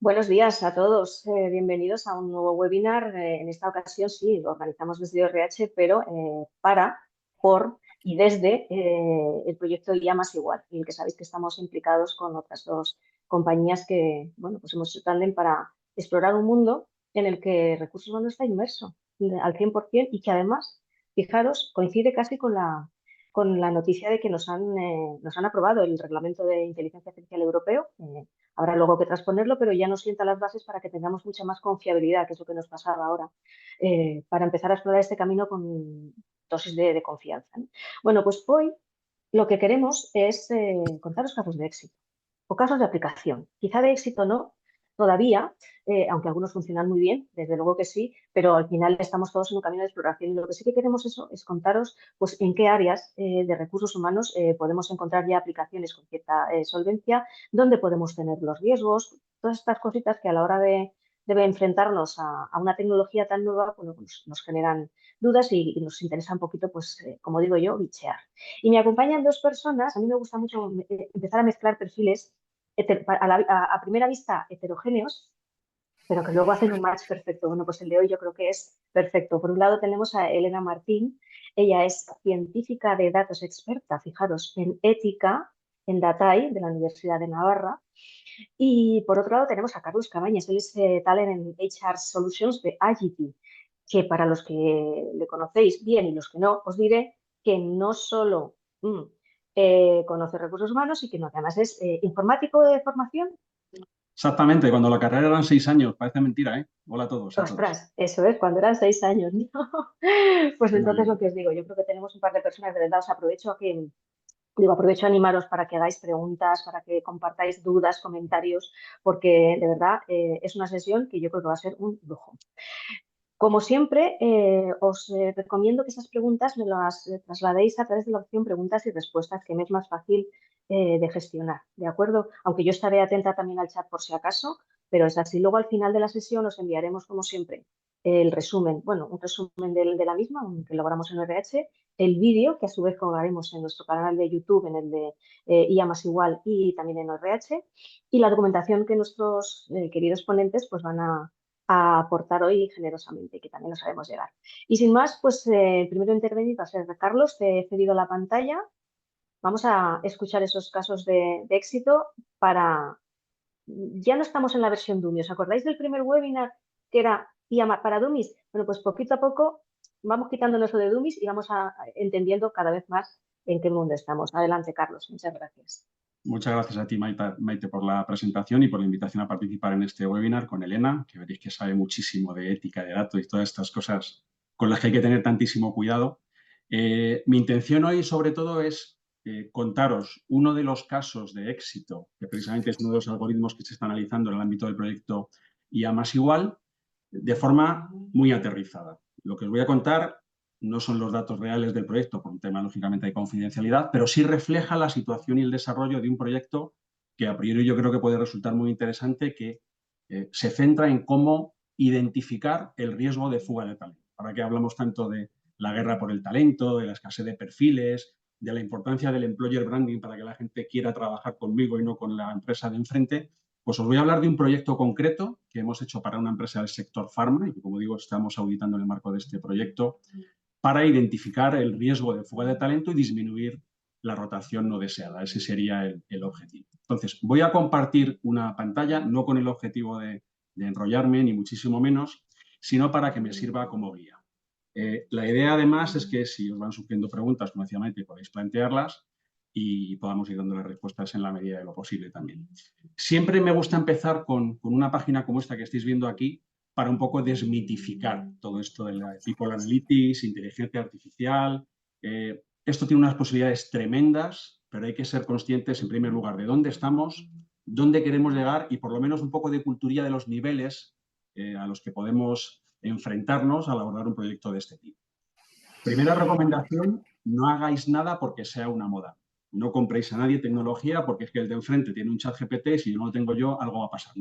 Buenos días a todos. Bienvenidos a un nuevo webinar. En esta ocasión sí, lo organizamos desde ORH, pero por y desde el proyecto IA Más Igual, en el que sabéis que estamos implicados con otras dos compañías que, bueno, pues hemos hecho tándem para explorar un mundo en el que recursos humanos está inmerso al 100% y que además, fijaros, coincide casi con la noticia de que nos han aprobado el Reglamento de Inteligencia Artificial Europeo. Habrá luego que transponerlo, pero ya nos sienta las bases para que tengamos mucha más confiabilidad, que es lo que nos pasaba ahora, para empezar a explorar este camino con dosis de confianza, ¿no? Bueno, pues hoy lo que queremos es contaros casos de éxito o casos de aplicación. Quizá de éxito no, todavía, aunque algunos funcionan muy bien, desde luego que sí, pero al final estamos todos en un camino de exploración y lo que sí que queremos es contaros pues, en qué áreas de recursos humanos podemos encontrar ya aplicaciones con cierta solvencia, dónde podemos tener los riesgos, todas estas cositas que a la hora de enfrentarnos a una tecnología tan nueva, bueno, pues nos generan dudas y nos interesa un poquito, pues, como digo yo, bichear. Y me acompañan dos personas, a mí me gusta mucho empezar a mezclar perfiles a primera vista heterogéneos, pero que luego hacen un match perfecto. Bueno, pues el de hoy yo creo que es perfecto. Por un lado tenemos a Elena Martín, ella es científica de datos experta, fijaros, en ética en DATAI de la Universidad de Navarra. Y por otro lado tenemos a Carlos Cabañas, él es Talent en HR Solutions de Agility, que para los que le conocéis bien y los que no, os diré que no solo conoce recursos humanos y que no, además es informático de formación. Exactamente, cuando la carrera eran 6 años, parece mentira, ¿eh? Hola a todos y a todas. Ostras, eso es, cuando eran 6 años, ¿no? Pues entonces lo que os digo, yo creo que tenemos un par de personas, de verdad, os aprovecho aprovecho a animaros para que hagáis preguntas, para que compartáis dudas, comentarios, porque de verdad es una sesión que yo creo que va a ser un lujo. Como siempre, os recomiendo que esas preguntas me las trasladéis a través de la opción preguntas y respuestas, que me es más fácil de gestionar, ¿de acuerdo? Aunque yo estaré atenta también al chat por si acaso, pero es así. Luego, al final de la sesión, os enviaremos, como siempre, el resumen, bueno, un resumen de la misma, que logramos en RH, el vídeo, que a su vez colgaremos en nuestro canal de YouTube, en el de IA más igual y también en RH, y la documentación que nuestros queridos ponentes pues van a aportar hoy generosamente, que también nos haremos llegar. Y sin más, pues primero intervenir va a ser Carlos, te he cedido la pantalla. Vamos a escuchar esos casos de éxito para... Ya no estamos en la versión Dummy. ¿Os acordáis del primer webinar que era IA para Dummies? Bueno, pues poquito a poco vamos quitándonos lo de Dummies y vamos entendiendo cada vez más en qué mundo estamos. Adelante, Carlos. Muchas gracias. Muchas gracias a ti, Maite, por la presentación y por la invitación a participar en este webinar con Elena, que veréis que sabe muchísimo de ética de datos y todas estas cosas con las que hay que tener tantísimo cuidado. Mi intención hoy, sobre todo, es contaros uno de los casos de éxito, que precisamente es uno de los algoritmos que se está analizando en el ámbito del proyecto IA más igual, de forma muy aterrizada. Lo que os voy a contar no son los datos reales del proyecto, por un tema, lógicamente, de confidencialidad, pero sí refleja la situación y el desarrollo de un proyecto que a priori yo creo que puede resultar muy interesante, que se centra en cómo identificar el riesgo de fuga de talento. Ahora que hablamos tanto de la guerra por el talento, de la escasez de perfiles, de la importancia del employer branding para que la gente quiera trabajar conmigo y no con la empresa de enfrente, pues os voy a hablar de un proyecto concreto que hemos hecho para una empresa del sector farma y que, como digo, estamos auditando en el marco de este proyecto para identificar el riesgo de fuga de talento y disminuir la rotación no deseada. Ese sería el objetivo. Entonces, voy a compartir una pantalla, no con el objetivo de enrollarme, ni muchísimo menos, sino para que me sirva como guía. La idea, además, es que si os van surgiendo preguntas, como decía Maite, podéis plantearlas y podamos ir dándole respuestas en la medida de lo posible también. Siempre me gusta empezar con una página como esta que estáis viendo aquí, para un poco desmitificar todo esto de la People Analytics, inteligencia artificial. Esto tiene unas posibilidades tremendas, pero hay que ser conscientes, en primer lugar, de dónde estamos, dónde queremos llegar y por lo menos un poco de cultura de los niveles a los que podemos enfrentarnos al abordar un proyecto de este tipo. Primera recomendación, no hagáis nada porque sea una moda. No compréis a nadie tecnología porque es que el de enfrente tiene un chat GPT, si no lo tengo yo, algo va a pasar.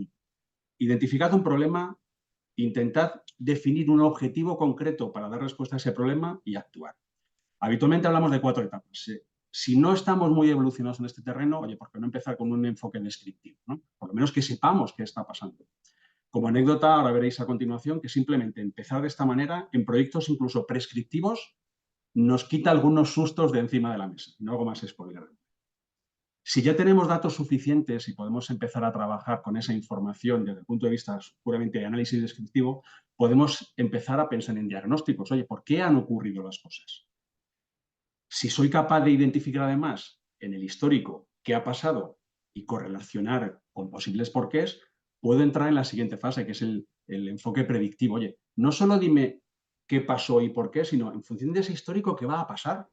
Identificad un problema, intentad definir un objetivo concreto para dar respuesta a ese problema y actuar. Habitualmente hablamos de 4 etapas. Si no estamos muy evolucionados en este terreno, oye, ¿por qué no empezar con un enfoque descriptivo, ¿no? por lo menos que sepamos qué está pasando. Como anécdota, ahora veréis a continuación que simplemente empezar de esta manera, en proyectos incluso prescriptivos, nos quita algunos sustos de encima de la mesa. No hago más spoiler. Si ya tenemos datos suficientes y podemos empezar a trabajar con esa información desde el punto de vista puramente de análisis descriptivo, podemos empezar a pensar en diagnósticos. Oye, ¿por qué han ocurrido las cosas? Si soy capaz de identificar además en el histórico qué ha pasado y correlacionar con posibles porqués, puedo entrar en la siguiente fase, que es el enfoque predictivo. Oye, no solo dime qué pasó y por qué, sino en función de ese histórico, qué va a pasar.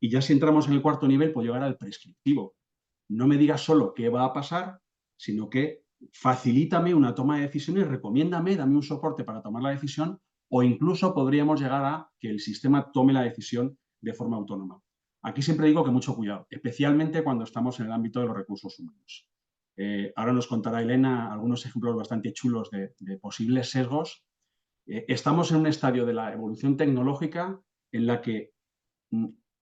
Y ya si entramos en el cuarto nivel, puedo llegar al prescriptivo. No me digas solo qué va a pasar, sino que facilítame una toma de decisiones, recomiéndame, dame un soporte para tomar la decisión, o incluso podríamos llegar a que el sistema tome la decisión de forma autónoma. Aquí siempre digo que mucho cuidado, especialmente cuando estamos en el ámbito de los recursos humanos. Ahora nos contará Elena algunos ejemplos bastante chulos de posibles sesgos. Estamos en un estadio de la evolución tecnológica en la que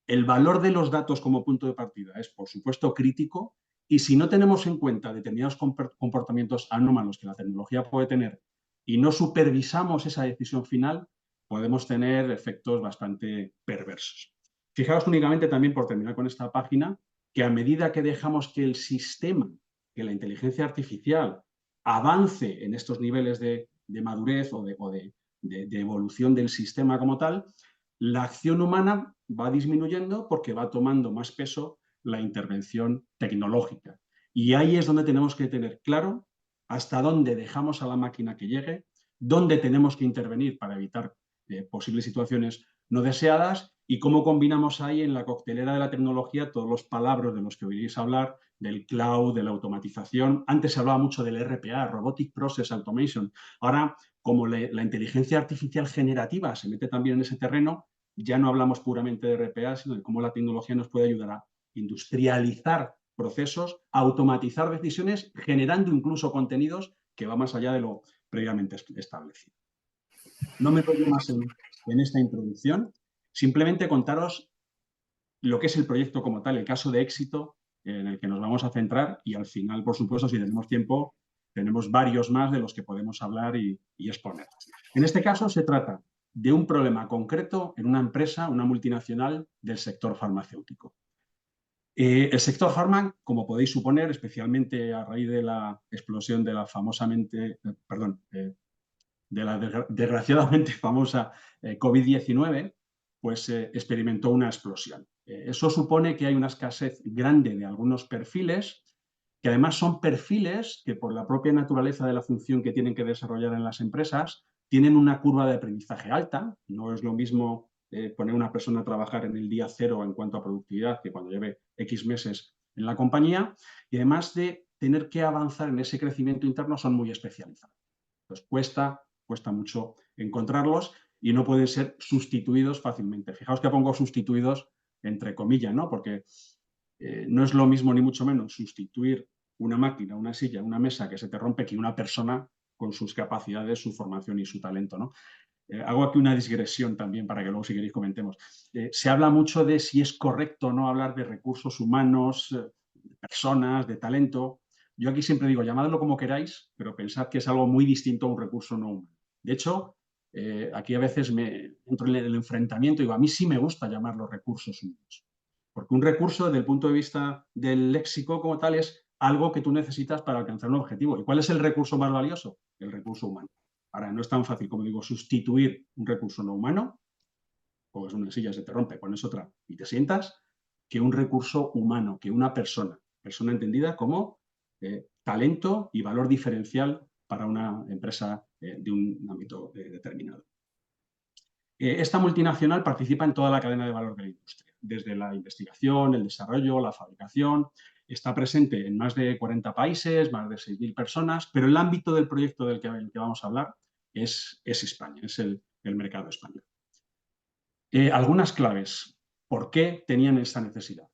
el valor de los datos como punto de partida es, por supuesto, crítico, y si no tenemos en cuenta determinados comportamientos anómalos que la tecnología puede tener y no supervisamos esa decisión final, podemos tener efectos bastante perversos. Fijaos únicamente también, por terminar con esta página, que a medida que dejamos que el sistema, que la inteligencia artificial avance en estos niveles de madurez o de evolución del sistema como tal, la acción humana va disminuyendo porque va tomando más peso la intervención tecnológica. Y ahí es donde tenemos que tener claro hasta dónde dejamos a la máquina que llegue, dónde tenemos que intervenir para evitar posibles situaciones no deseadas y cómo combinamos ahí en la coctelera de la tecnología todos los palabras de los que oiréis hablar, del cloud, de la automatización. Antes se hablaba mucho del RPA, Robotic Process Automation. Ahora, como la inteligencia artificial generativa se mete también en ese terreno, ya no hablamos puramente de RPA, sino de cómo la tecnología nos puede ayudar a industrializar procesos, automatizar decisiones, generando incluso contenidos que va más allá de lo previamente establecido. No me enrollo más en esta introducción, simplemente contaros lo que es el proyecto como tal, el caso de éxito en el que nos vamos a centrar y al final, por supuesto, si tenemos tiempo, tenemos varios más de los que podemos hablar y exponer. En este caso se trata de un problema concreto en una empresa, una multinacional del sector farmacéutico. El sector farma, como podéis suponer, especialmente a raíz de la explosión de la desgraciadamente famosa COVID-19, pues experimentó una explosión. Eso supone que hay una escasez grande de algunos perfiles, que además son perfiles que por la propia naturaleza de la función que tienen que desarrollar en las empresas, tienen una curva de aprendizaje alta. No es lo mismo poner una persona a trabajar en el día cero en cuanto a productividad que cuando lleve X meses en la compañía, y además de tener que avanzar en ese crecimiento interno, son muy especializados. Entonces cuesta mucho encontrarlos y no pueden ser sustituidos fácilmente. Fijaos que pongo sustituidos entre comillas, ¿no? Porque no es lo mismo ni mucho menos sustituir una máquina, una silla, una mesa que se te rompe que una persona con sus capacidades, su formación y su talento, ¿no? Hago aquí una digresión también para que luego, si queréis, comentemos. Se habla mucho de si es correcto o no hablar de recursos humanos, de personas, de talento. Yo aquí siempre digo, llamadlo como queráis, pero pensad que es algo muy distinto a un recurso no humano. De hecho, aquí a veces me entro en el enfrentamiento y digo, a mí sí me gusta llamarlos recursos humanos. Porque un recurso, desde el punto de vista del léxico como tal, es algo que tú necesitas para alcanzar un objetivo. ¿Y cuál es el recurso más valioso? El recurso humano. Ahora, no es tan fácil, como digo, sustituir un recurso no humano, como es una silla, se te rompe, pones otra y te sientas, que un recurso humano, que una persona entendida como talento y valor diferencial para una empresa de un ámbito determinado. Esta multinacional participa en toda la cadena de valor de la industria, desde la investigación, el desarrollo, la fabricación. Está presente en más de 40 países, más de 6.000 personas, pero el ámbito del proyecto del que vamos a hablar es España, es el mercado español. Algunas claves. ¿Por qué tenían esta necesidad?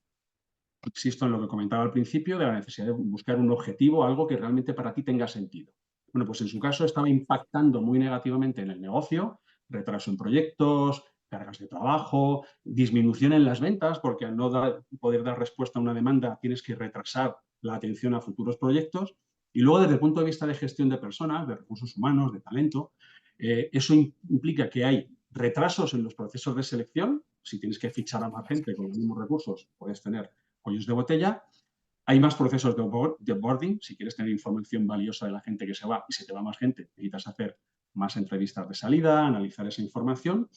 Insisto en lo que comentaba al principio de la necesidad de buscar un objetivo, algo que realmente para ti tenga sentido. Bueno, pues en su caso estaba impactando muy negativamente en el negocio, retraso en proyectos, cargas de trabajo, disminución en las ventas, porque al no poder dar respuesta a una demanda tienes que retrasar la atención a futuros proyectos Y luego, desde el punto de vista de gestión de personas, de recursos humanos, de talento, eso implica que hay retrasos en los procesos de selección. Si tienes que fichar a más gente con los mismos recursos, puedes tener cuellos de botella. Hay más procesos de onboarding. Si quieres tener información valiosa de la gente que se va y se te va más gente, necesitas hacer más entrevistas de salida, analizar esa información.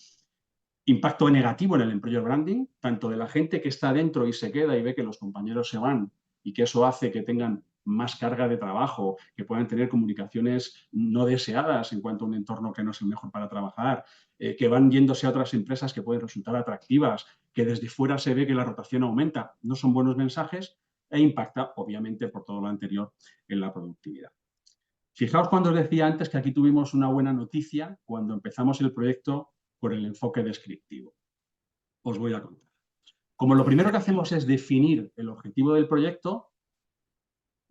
Impacto negativo en el employer branding, tanto de la gente que está dentro y se queda y ve que los compañeros se van y que eso hace que tengan más carga de trabajo, que puedan tener comunicaciones no deseadas en cuanto a un entorno que no es el mejor para trabajar, que van yéndose a otras empresas que pueden resultar atractivas, que desde fuera se ve que la rotación aumenta. No son buenos mensajes e impacta, obviamente, por todo lo anterior, en la productividad. Fijaos cuando os decía antes que aquí tuvimos una buena noticia cuando empezamos el proyecto por el enfoque descriptivo. Os voy a contar. Como lo primero que hacemos es definir el objetivo del proyecto,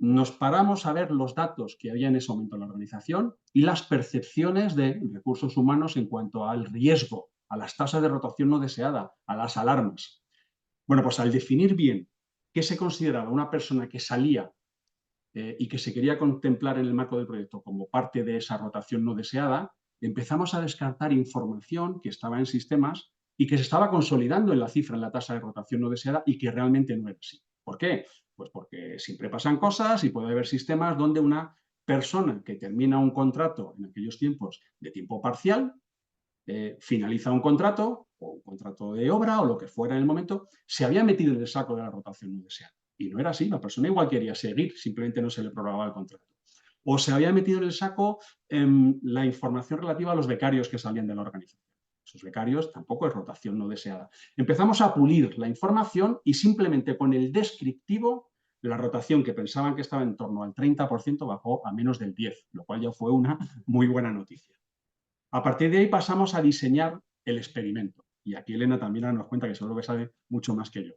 nos paramos a ver los datos que había en ese momento en la organización y las percepciones de recursos humanos en cuanto al riesgo, a las tasas de rotación no deseada, a las alarmas. Bueno, pues al definir bien qué se consideraba una persona que salía y que se quería contemplar en el marco del proyecto como parte de esa rotación no deseada, empezamos a descartar información que estaba en sistemas y que se estaba consolidando en la cifra, en la tasa de rotación no deseada y que realmente no era así. ¿Por qué? Pues porque siempre pasan cosas y puede haber sistemas donde una persona que termina un contrato en aquellos tiempos de tiempo parcial, finaliza un contrato o un contrato de obra o lo que fuera en el momento, se había metido en el saco de la rotación no deseada. Y no era así, la persona igual quería seguir, simplemente no se le prorrogaba el contrato. O se había metido en el saco la información relativa a los becarios que salían de la organización. Esos becarios tampoco es rotación no deseada. Empezamos a pulir la información y simplemente con el descriptivo, la rotación que pensaban que estaba en torno al 30% bajó a menos del 10%, lo cual ya fue una muy buena noticia. A partir de ahí pasamos a diseñar el experimento. Y aquí Elena también nos cuenta que seguro que sabe mucho más que yo.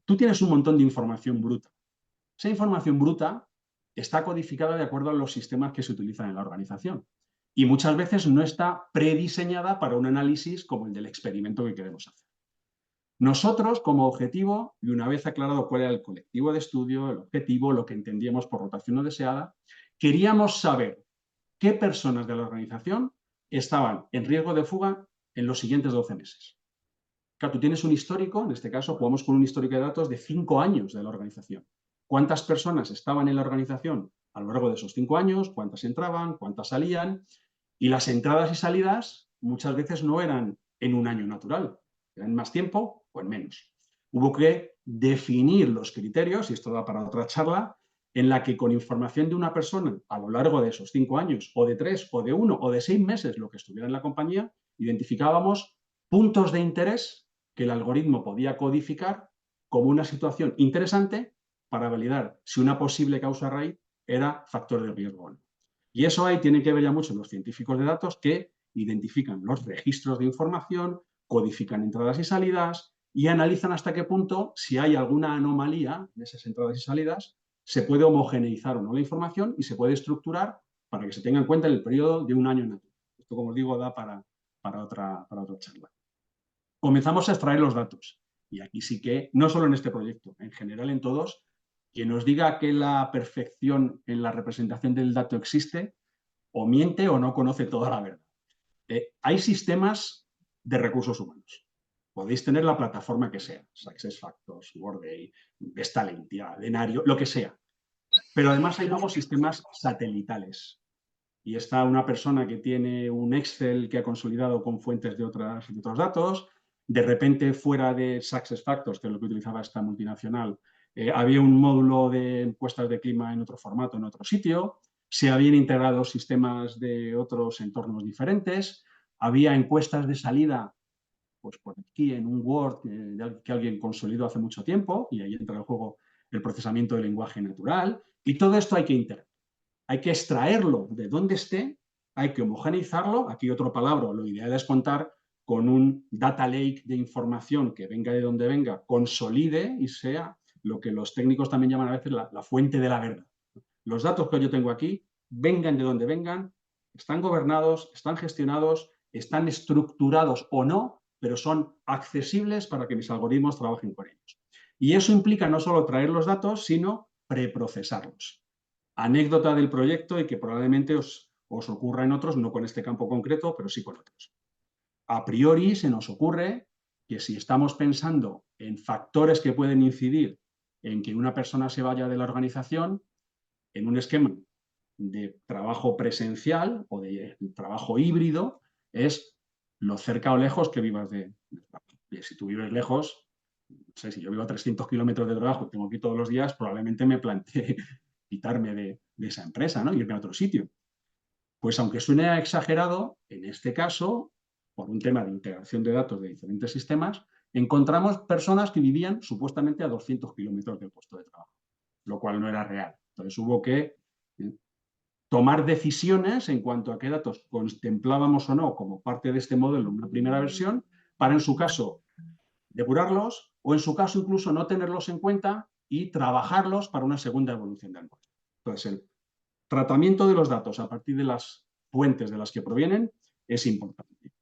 Tú tienes un montón de información bruta. Esa información bruta está codificada de acuerdo a los sistemas que se utilizan en la organización. Y muchas veces no está prediseñada para un análisis como el del experimento que queremos hacer. Nosotros, como objetivo, y una vez aclarado cuál era el colectivo de estudio, el objetivo, lo que entendíamos por rotación no deseada, queríamos saber qué personas de la organización estaban en riesgo de fuga en los siguientes 12 meses. Claro, tú tienes un histórico, en este caso jugamos con un histórico de datos de 5 años de la organización. ¿Cuántas personas estaban en la organización a lo largo de esos 5 años? ¿Cuántas entraban? ¿Cuántas salían? Y las entradas y salidas muchas veces no eran en un año natural, eran en más tiempo o en menos. Hubo que definir los criterios, y esto da para otra charla, en la que con información de una persona a lo largo de esos 5 años, o de 3, o de 1, o de 6 meses, lo que estuviera en la compañía, identificábamos puntos de interés que el algoritmo podía codificar como una situación interesante para validar si una posible causa raíz era factor de riesgo o no. Y eso ahí tiene que ver ya mucho los científicos de datos que identifican los registros de información, codifican entradas y salidas y analizan hasta qué punto, si hay alguna anomalía en esas entradas y salidas, se puede homogeneizar o no la información y se puede estructurar para que se tenga en cuenta en el periodo de un año natural. Esto, como os digo, da para otra charla. Comenzamos a extraer los datos. Y aquí sí que, no solo en este proyecto, en general en todos, quien nos diga que la perfección en la representación del dato existe, o miente o no conoce toda la verdad. Hay sistemas de recursos humanos. Podéis tener la plataforma que sea, SuccessFactors, Workday, Talentia, Denario, lo que sea. Pero además hay nuevos sistemas satelitales. Y está una persona que tiene un Excel que ha consolidado con fuentes de otros datos. De repente, fuera de SuccessFactors, que es lo que utilizaba esta multinacional, había un módulo de encuestas de clima en otro formato, en otro sitio. Se habían integrado sistemas de otros entornos diferentes. Había encuestas de salida, pues por aquí en un Word que alguien consolidó hace mucho tiempo, y ahí entra en juego el procesamiento del lenguaje natural. Y todo esto hay que integrar. Hay que extraerlo de donde esté, hay que homogeneizarlo. Aquí otro palabra, lo ideal es contar con un data lake de información que venga de donde venga, consolide y sea lo que los técnicos también llaman a veces la fuente de la verdad. Los datos que yo tengo aquí, vengan de donde vengan, están gobernados, están gestionados, están estructurados o no, pero son accesibles para que mis algoritmos trabajen con ellos. Y eso implica no solo traer los datos, sino preprocesarlos. anécdota del proyecto y que probablemente os ocurra en otros, no con este campo concreto, pero sí con otros. A priori se nos ocurre que si estamos pensando en factores que pueden incidir en que una persona se vaya de la organización, en un esquema de trabajo presencial o de trabajo híbrido, es lo cerca o lejos que vivas de trabajo. Si tú vives lejos, no sé, si yo vivo a 300 kilómetros de trabajo y tengo que ir todos los días, probablemente me plantee quitarme de esa empresa, ¿no? Irme a otro sitio. Pues aunque suene exagerado, en este caso, por un tema de integración de datos de diferentes sistemas, encontramos personas que vivían supuestamente a 200 kilómetros del puesto de trabajo, lo cual no era real. Entonces hubo que tomar decisiones en cuanto a qué datos contemplábamos o no como parte de este modelo en una primera versión, para en su caso depurarlos o en su caso incluso no tenerlos en cuenta y trabajarlos para una segunda evolución del modelo. Entonces, el tratamiento de los datos a partir de las fuentes de las que provienen es importante.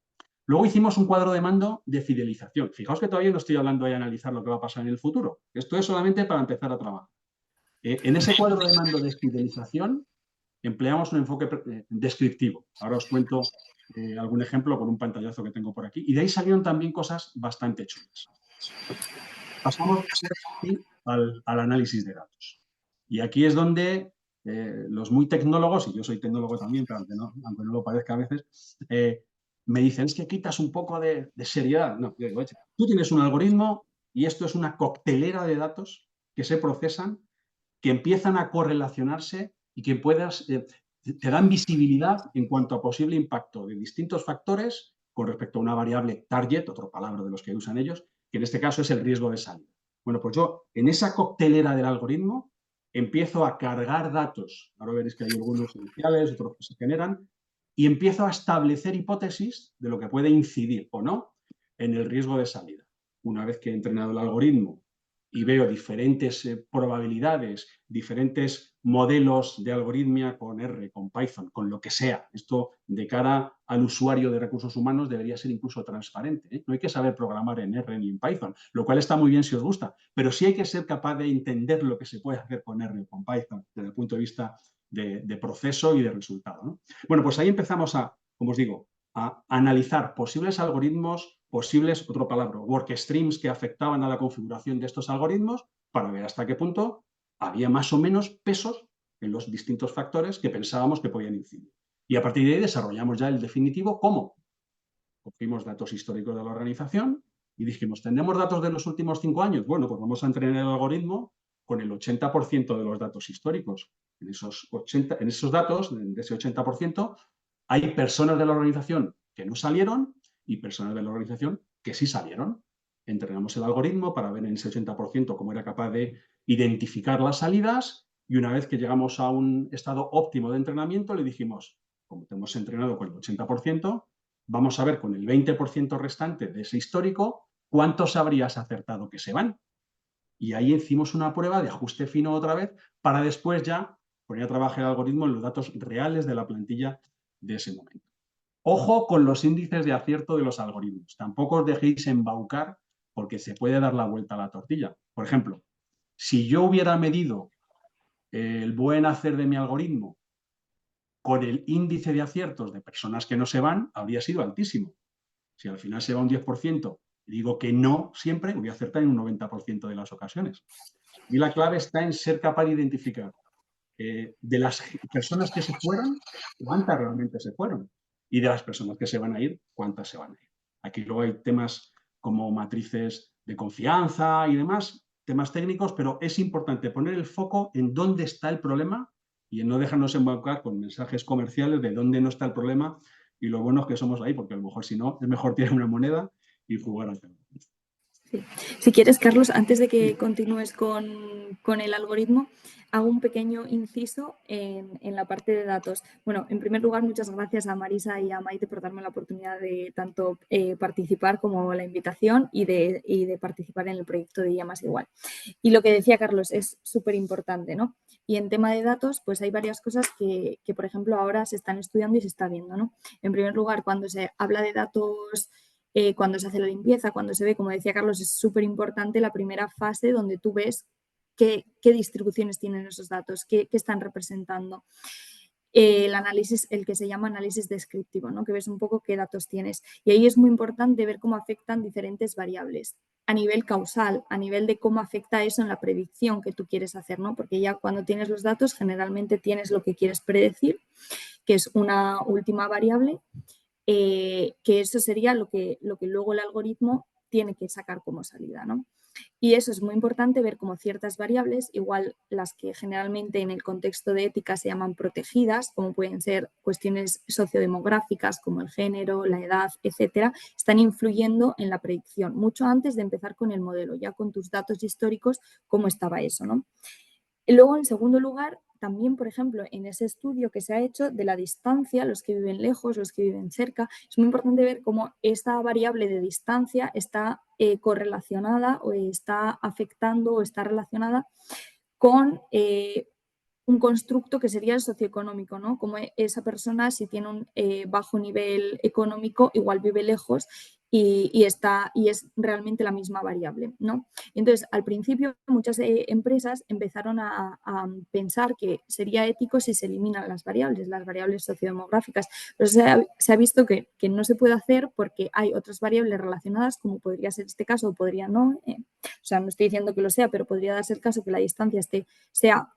Luego hicimos un cuadro de mando de fidelización. Fijaos que todavía no estoy hablando de analizar lo que va a pasar en el futuro. Esto es solamente para empezar a trabajar. En ese cuadro de mando de fidelización empleamos un enfoque descriptivo. Ahora os cuento algún ejemplo con un pantallazo que tengo por aquí. Y de ahí salieron también cosas bastante chulas. Pasamos al análisis de datos. Y aquí es donde los muy tecnólogos, y yo soy tecnólogo también, pero aunque no lo parezca a veces, me dicen, es que quitas un poco de seriedad. No, yo digo, tú tienes un algoritmo y esto es una coctelera de datos que se procesan, que empiezan a correlacionarse y que te dan visibilidad en cuanto a posible impacto de distintos factores con respecto a una variable target, otra palabra de los que usan ellos, que en este caso es el riesgo de salida. Bueno, pues yo en esa coctelera del algoritmo empiezo a cargar datos. Ahora veréis que hay algunos iniciales, otros que se generan, y empiezo a establecer hipótesis de lo que puede incidir o no en el riesgo de salida. Una vez que he entrenado el algoritmo y veo diferentes probabilidades, diferentes modelos de algoritmia con R, con Python, con lo que sea. Esto de cara al usuario de recursos humanos debería ser incluso transparente, ¿eh? No hay que saber programar en R ni en Python, lo cual está muy bien si os gusta, pero sí hay que ser capaz de entender lo que se puede hacer con R o con Python desde el punto de vista de proceso y de resultado, ¿no? Bueno, pues ahí empezamos a, como os digo, a analizar posibles algoritmos, posibles, otra palabra, work streams que afectaban a la configuración de estos algoritmos para ver hasta qué punto había más o menos pesos en los distintos factores que pensábamos que podían incidir. Y a partir de ahí desarrollamos ya el definitivo. ¿Cómo? Cogimos datos históricos de la organización y dijimos, ¿tenemos datos de los últimos 5 años? Bueno, pues vamos a entrenar el algoritmo con el 80% de los datos históricos. En esos datos, de ese 80%, hay personas de la organización que no salieron y personas de la organización que sí salieron. Entrenamos el algoritmo para ver en ese 80% cómo era capaz de identificar las salidas y una vez que llegamos a un estado óptimo de entrenamiento le dijimos, como te hemos entrenado con el 80%, vamos a ver con el 20% restante de ese histórico cuántos habrías acertado que se van. Y ahí hicimos una prueba de ajuste fino otra vez para después ya poner a trabajar el algoritmo en los datos reales de la plantilla de ese momento. Ojo con los índices de acierto de los algoritmos. Tampoco os dejéis embaucar porque se puede dar la vuelta a la tortilla. Por ejemplo, si yo hubiera medido el buen hacer de mi algoritmo con el índice de aciertos de personas que no se van, habría sido altísimo. Si al final se va un 10% y digo que no siempre, voy a acertar en un 90% de las ocasiones. Y la clave está en ser capaz de identificar de las personas que se fueron, cuántas realmente se fueron. Y de las personas que se van a ir, cuántas se van a ir. Aquí luego hay temas como matrices de confianza y demás, temas técnicos, pero es importante poner el foco en dónde está el problema y en no dejarnos embaucar con mensajes comerciales de dónde no está el problema y lo bueno es que somos ahí, porque a lo mejor si no, es mejor tirar una moneda y jugar al tema. Sí. Si quieres, Carlos, antes de que continúes con el algoritmo, hago un pequeño inciso en la parte de datos. Bueno, en primer lugar, muchas gracias a Marisa y a Maite por darme la oportunidad de tanto participar como la invitación y de participar en el proyecto de IA +Igual. Y lo que decía Carlos es súper importante, ¿no? Y en tema de datos, pues hay varias cosas que, por ejemplo, ahora se están estudiando y se está viendo, ¿no? En primer lugar, cuando se habla de datos, cuando se hace la limpieza, cuando se ve, como decía Carlos, es súper importante la primera fase donde tú ves qué distribuciones tienen esos datos, qué están representando. El análisis, el que se llama análisis descriptivo, ¿no? Que ves un poco qué datos tienes. Y ahí es muy importante ver cómo afectan diferentes variables a nivel causal, a nivel de cómo afecta eso en la predicción que tú quieres hacer, ¿no? Porque ya cuando tienes los datos generalmente tienes lo que quieres predecir, que es una última variable, que eso sería lo que luego el algoritmo tiene que sacar como salida, ¿no? Y eso es muy importante, ver como ciertas variables, igual las que generalmente en el contexto de ética se llaman protegidas, como pueden ser cuestiones sociodemográficas como el género, la edad, etcétera, están influyendo en la predicción, mucho antes de empezar con el modelo, ya con tus datos históricos, cómo estaba eso, ¿no? Y luego, en segundo lugar, también, por ejemplo, en ese estudio que se ha hecho de la distancia, los que viven lejos, los que viven cerca, es muy importante ver cómo esta variable de distancia está correlacionada o está afectando o está relacionada con un constructo que sería el socioeconómico, ¿no? Como esa persona, si tiene un bajo nivel económico, igual vive lejos y es realmente la misma variable, ¿no? Entonces, al principio, muchas empresas empezaron a pensar que sería ético si se eliminan las variables sociodemográficas, pero se ha visto que no se puede hacer porque hay otras variables relacionadas, como podría ser este caso o podría no. O sea, no estoy diciendo que lo sea, pero podría darse el caso que la distancia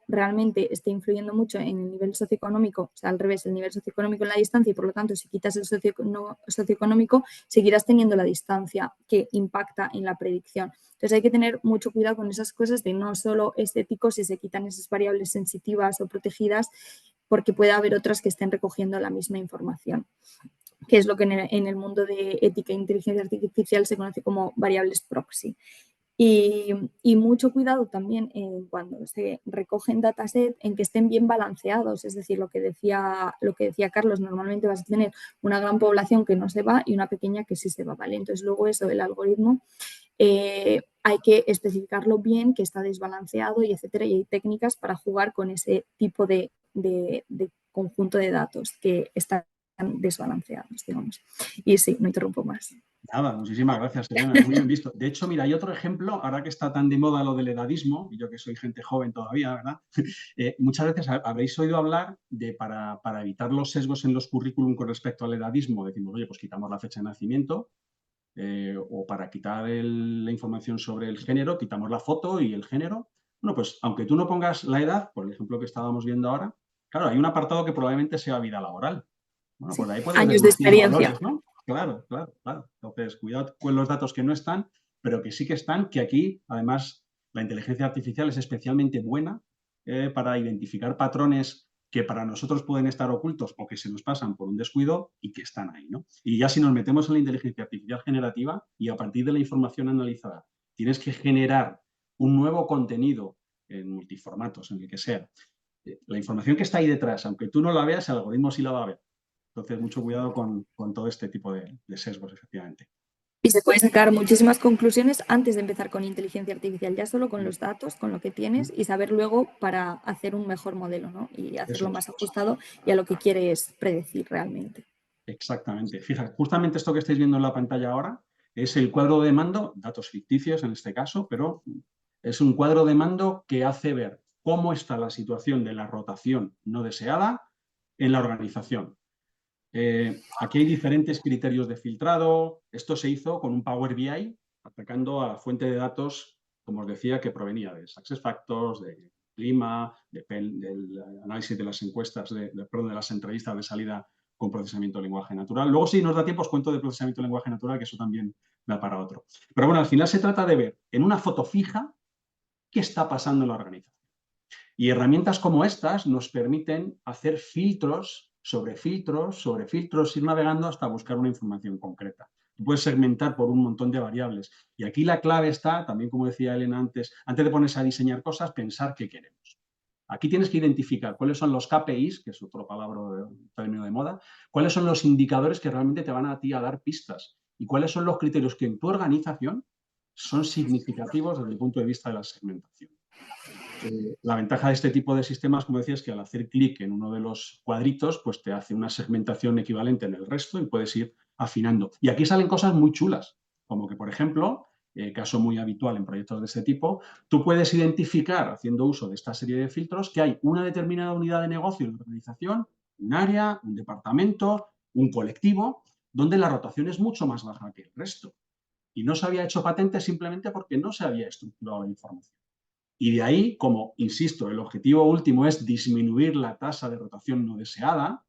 realmente esté influyendo mucho en el nivel socioeconómico, o sea, al revés, el nivel socioeconómico en la distancia, y por lo tanto, si quitas el socioeconómico, seguirás teniendo la distancia que impacta en la predicción. Entonces hay que tener mucho cuidado con esas cosas de no solo es ético si se quitan esas variables sensitivas o protegidas, porque puede haber otras que estén recogiendo la misma información, que es lo que en el mundo de ética e inteligencia artificial se conoce como variables proxy. Y mucho cuidado también cuando se recogen datasets en que estén bien balanceados, es decir, lo que decía Carlos, normalmente vas a tener una gran población que no se va y una pequeña que sí se va, ¿vale? Entonces luego eso, el algoritmo, hay que especificarlo bien, que está desbalanceado y etcétera, y hay técnicas para jugar con ese tipo de conjunto de datos que están desbalanceados, digamos. Y sí, no interrumpo más. Nada, muchísimas gracias, Elena, muy bien visto. De hecho, mira, hay otro ejemplo, ahora que está tan de moda lo del edadismo, y yo que soy gente joven todavía, ¿verdad? Muchas veces habréis oído hablar de para evitar los sesgos en los currículum con respecto al edadismo, decimos, oye, pues quitamos la fecha de nacimiento, o para quitar la información sobre el género, quitamos la foto y el género. Bueno, pues aunque tú no pongas la edad, por el ejemplo que estábamos viendo ahora, claro, hay un apartado que probablemente sea vida laboral. Bueno, Sí. pues ahí puedes Años de deducir experiencia. valores, ¿no? Claro, claro, claro. Entonces, cuidado con los datos que no están, pero que sí que están, que aquí, además, la inteligencia artificial es especialmente buena para identificar patrones que para nosotros pueden estar ocultos o que se nos pasan por un descuido y que están ahí, ¿no? Y ya si nos metemos en la inteligencia artificial generativa y a partir de la información analizada tienes que generar un nuevo contenido en multiformatos, en el que sea, la información que está ahí detrás, aunque tú no la veas, el algoritmo sí la va a ver. Entonces, mucho cuidado con todo este tipo de sesgos, efectivamente. Y se pueden sacar muchísimas conclusiones antes de empezar con inteligencia artificial, ya solo con los datos, con lo que tienes y saber luego para hacer un mejor modelo, ¿no? Y hacerlo Eso más es. ajustado y a lo que quieres predecir realmente. Exactamente. Fíjate, justamente esto que estáis viendo en la pantalla ahora es el cuadro de mando, datos ficticios en este caso, pero es un cuadro de mando que hace ver cómo está la situación de la rotación no deseada en la organización. Aquí hay diferentes criterios de filtrado. Esto se hizo con un Power BI, atacando a la fuente de datos, como os decía, que provenía de SuccessFactors, de clima, del análisis de las encuestas, perdón, de las entrevistas de salida con procesamiento de lenguaje natural. Luego, si nos da tiempo, os cuento de procesamiento de lenguaje natural, que eso también da para otro. Pero bueno, al final se trata de ver en una foto fija qué está pasando en la organización. Y herramientas como estas nos permiten hacer filtros sobre filtros sobre filtros, ir navegando hasta buscar una información concreta. Tú puedes segmentar por un montón de variables. Y aquí la clave está, también como decía Elena antes de ponerse a diseñar cosas, pensar qué queremos. Aquí tienes que identificar cuáles son los KPIs, que es otro palabra, término de moda, cuáles son los indicadores que realmente te van a ti a dar pistas y cuáles son los criterios que en tu organización son significativos desde el punto de vista de la segmentación. La ventaja de este tipo de sistemas, como decía, es que al hacer clic en uno de los cuadritos, pues te hace una segmentación equivalente en el resto y puedes ir afinando. Y aquí salen cosas muy chulas, como que, por ejemplo, caso muy habitual en proyectos de este tipo, tú puedes identificar, haciendo uso de esta serie de filtros, que hay una determinada unidad de negocio en la organización, un área, un departamento, un colectivo, donde la rotación es mucho más baja que el resto. Y no se había hecho patente simplemente porque no se había estructurado la información. Y de ahí, como, insisto, el objetivo último es disminuir la tasa de rotación no deseada,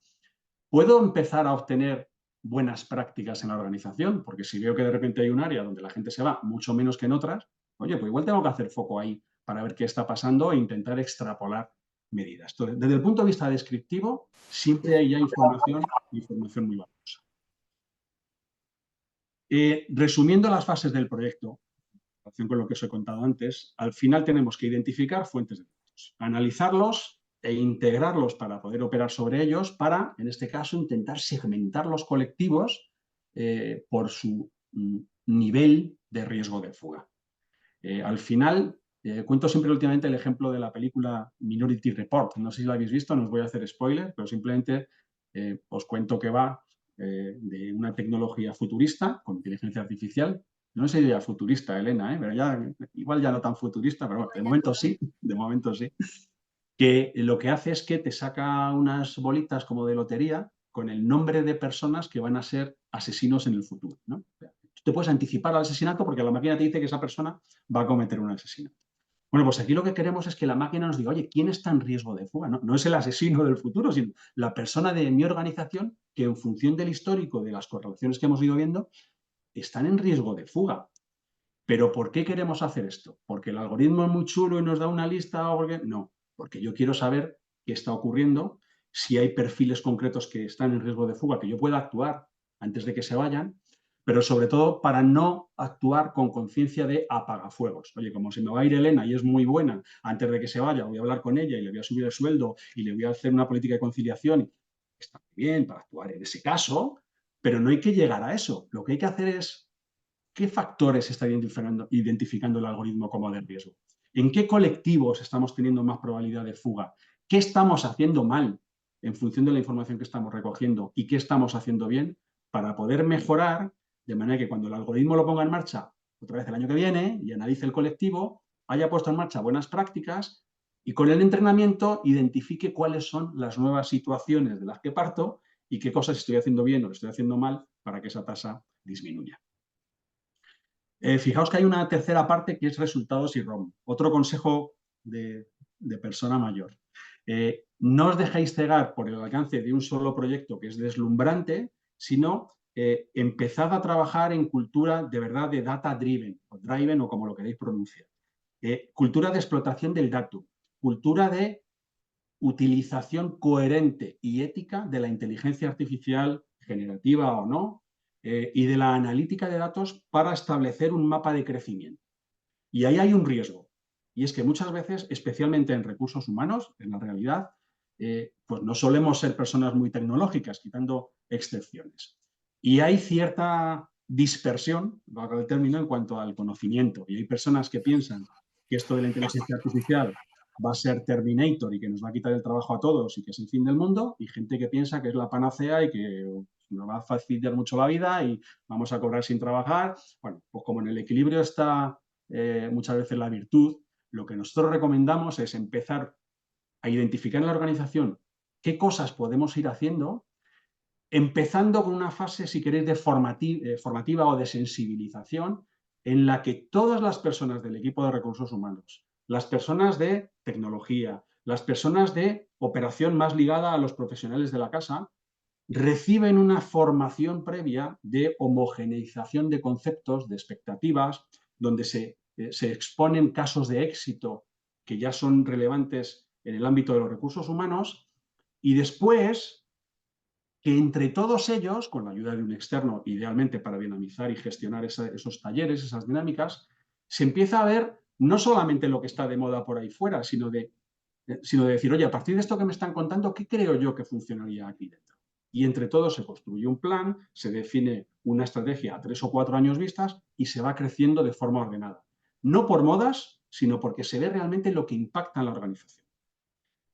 puedo empezar a obtener buenas prácticas en la organización, porque si veo que de repente hay un área donde la gente se va mucho menos que en otras, oye, pues igual tengo que hacer foco ahí para ver qué está pasando e intentar extrapolar medidas. Entonces, desde el punto de vista descriptivo, siempre hay ya información muy valiosa. Resumiendo las fases del proyecto, en relación con lo que os he contado antes, al final tenemos que identificar fuentes de datos, analizarlos e integrarlos para poder operar sobre ellos para, en este caso, intentar segmentar los colectivos por su nivel de riesgo de fuga. Al final, cuento siempre últimamente el ejemplo de la película Minority Report. No sé si la habéis visto, no os voy a hacer spoiler, pero simplemente os cuento que va de una tecnología futurista con inteligencia artificial. No sé si ya futurista, Elena, pero ya, igual ya no tan futurista, pero bueno, de momento sí, que lo que hace es que te saca unas bolitas como de lotería con el nombre de personas que van a ser asesinos en el futuro, ¿no? Tú te puedes anticipar al asesinato porque la máquina te dice que esa persona va a cometer un asesinato. Bueno, pues aquí lo que queremos es que la máquina nos diga, oye, ¿quién está en riesgo de fuga? No es el asesino del futuro, sino la persona de mi organización que en función del histórico, de las correlaciones que hemos ido viendo, están en riesgo de fuga. ¿Pero por qué queremos hacer esto? ¿Porque el algoritmo es muy chulo y nos da una lista? O porque... No, porque yo quiero saber qué está ocurriendo, si hay perfiles concretos que están en riesgo de fuga, que yo pueda actuar antes de que se vayan, pero sobre todo para no actuar con conciencia de apagafuegos. Oye, como se me va a ir Elena y es muy buena, antes de que se vaya voy a hablar con ella y le voy a subir el sueldo y le voy a hacer una política de conciliación. Está muy bien para actuar en ese caso, pero no hay que llegar a eso. Lo que hay que hacer es ¿qué factores está identificando el algoritmo como de riesgo? ¿En qué colectivos estamos teniendo más probabilidad de fuga? ¿Qué estamos haciendo mal en función de la información que estamos recogiendo y qué estamos haciendo bien para poder mejorar de manera que cuando el algoritmo lo ponga en marcha otra vez el año que viene y analice el colectivo, haya puesto en marcha buenas prácticas y con el entrenamiento identifique cuáles son las nuevas situaciones de las que parto y qué cosas estoy haciendo bien o estoy haciendo mal para que esa tasa disminuya. Fijaos que hay una tercera parte que es resultados y ROM. Otro consejo de persona mayor. No os dejéis cegar por el alcance de un solo proyecto que es deslumbrante, sino empezad a trabajar en cultura de verdad de data driven, o driven o como lo queréis pronunciar. Cultura de explotación del dato, cultura de utilización coherente y ética de la inteligencia artificial, generativa o no, y de la analítica de datos para establecer un mapa de crecimiento. Y ahí hay un riesgo, y es que muchas veces, especialmente en recursos humanos, en la realidad, pues no solemos ser personas muy tecnológicas, quitando excepciones. Y hay cierta dispersión, valga el término, en cuanto al conocimiento. Y hay personas que piensan que esto de la inteligencia artificial va a ser Terminator y que nos va a quitar el trabajo a todos y que es el fin del mundo, y gente que piensa que es la panacea y que nos va a facilitar mucho la vida y vamos a cobrar sin trabajar. Bueno, pues como en el equilibrio está muchas veces la virtud, lo que nosotros recomendamos es empezar a identificar en la organización qué cosas podemos ir haciendo, empezando con una fase, si queréis, de formativa o de sensibilización, en la que todas las personas del equipo de recursos humanos, las personas de tecnología, las personas de operación más ligada a los profesionales de la casa, reciben una formación previa de homogeneización de conceptos, de expectativas, donde se exponen casos de éxito que ya son relevantes en el ámbito de los recursos humanos, y después que entre todos ellos, con la ayuda de un externo, idealmente para dinamizar y gestionar esos talleres, esas dinámicas, se empieza a ver no solamente lo que está de moda por ahí fuera, sino de decir, oye, a partir de esto que me están contando, ¿qué creo yo que funcionaría aquí dentro? Y entre todos se construye un plan, se define una estrategia a 3 o 4 años vistas y se va creciendo de forma ordenada. No por modas, sino porque se ve realmente lo que impacta en la organización.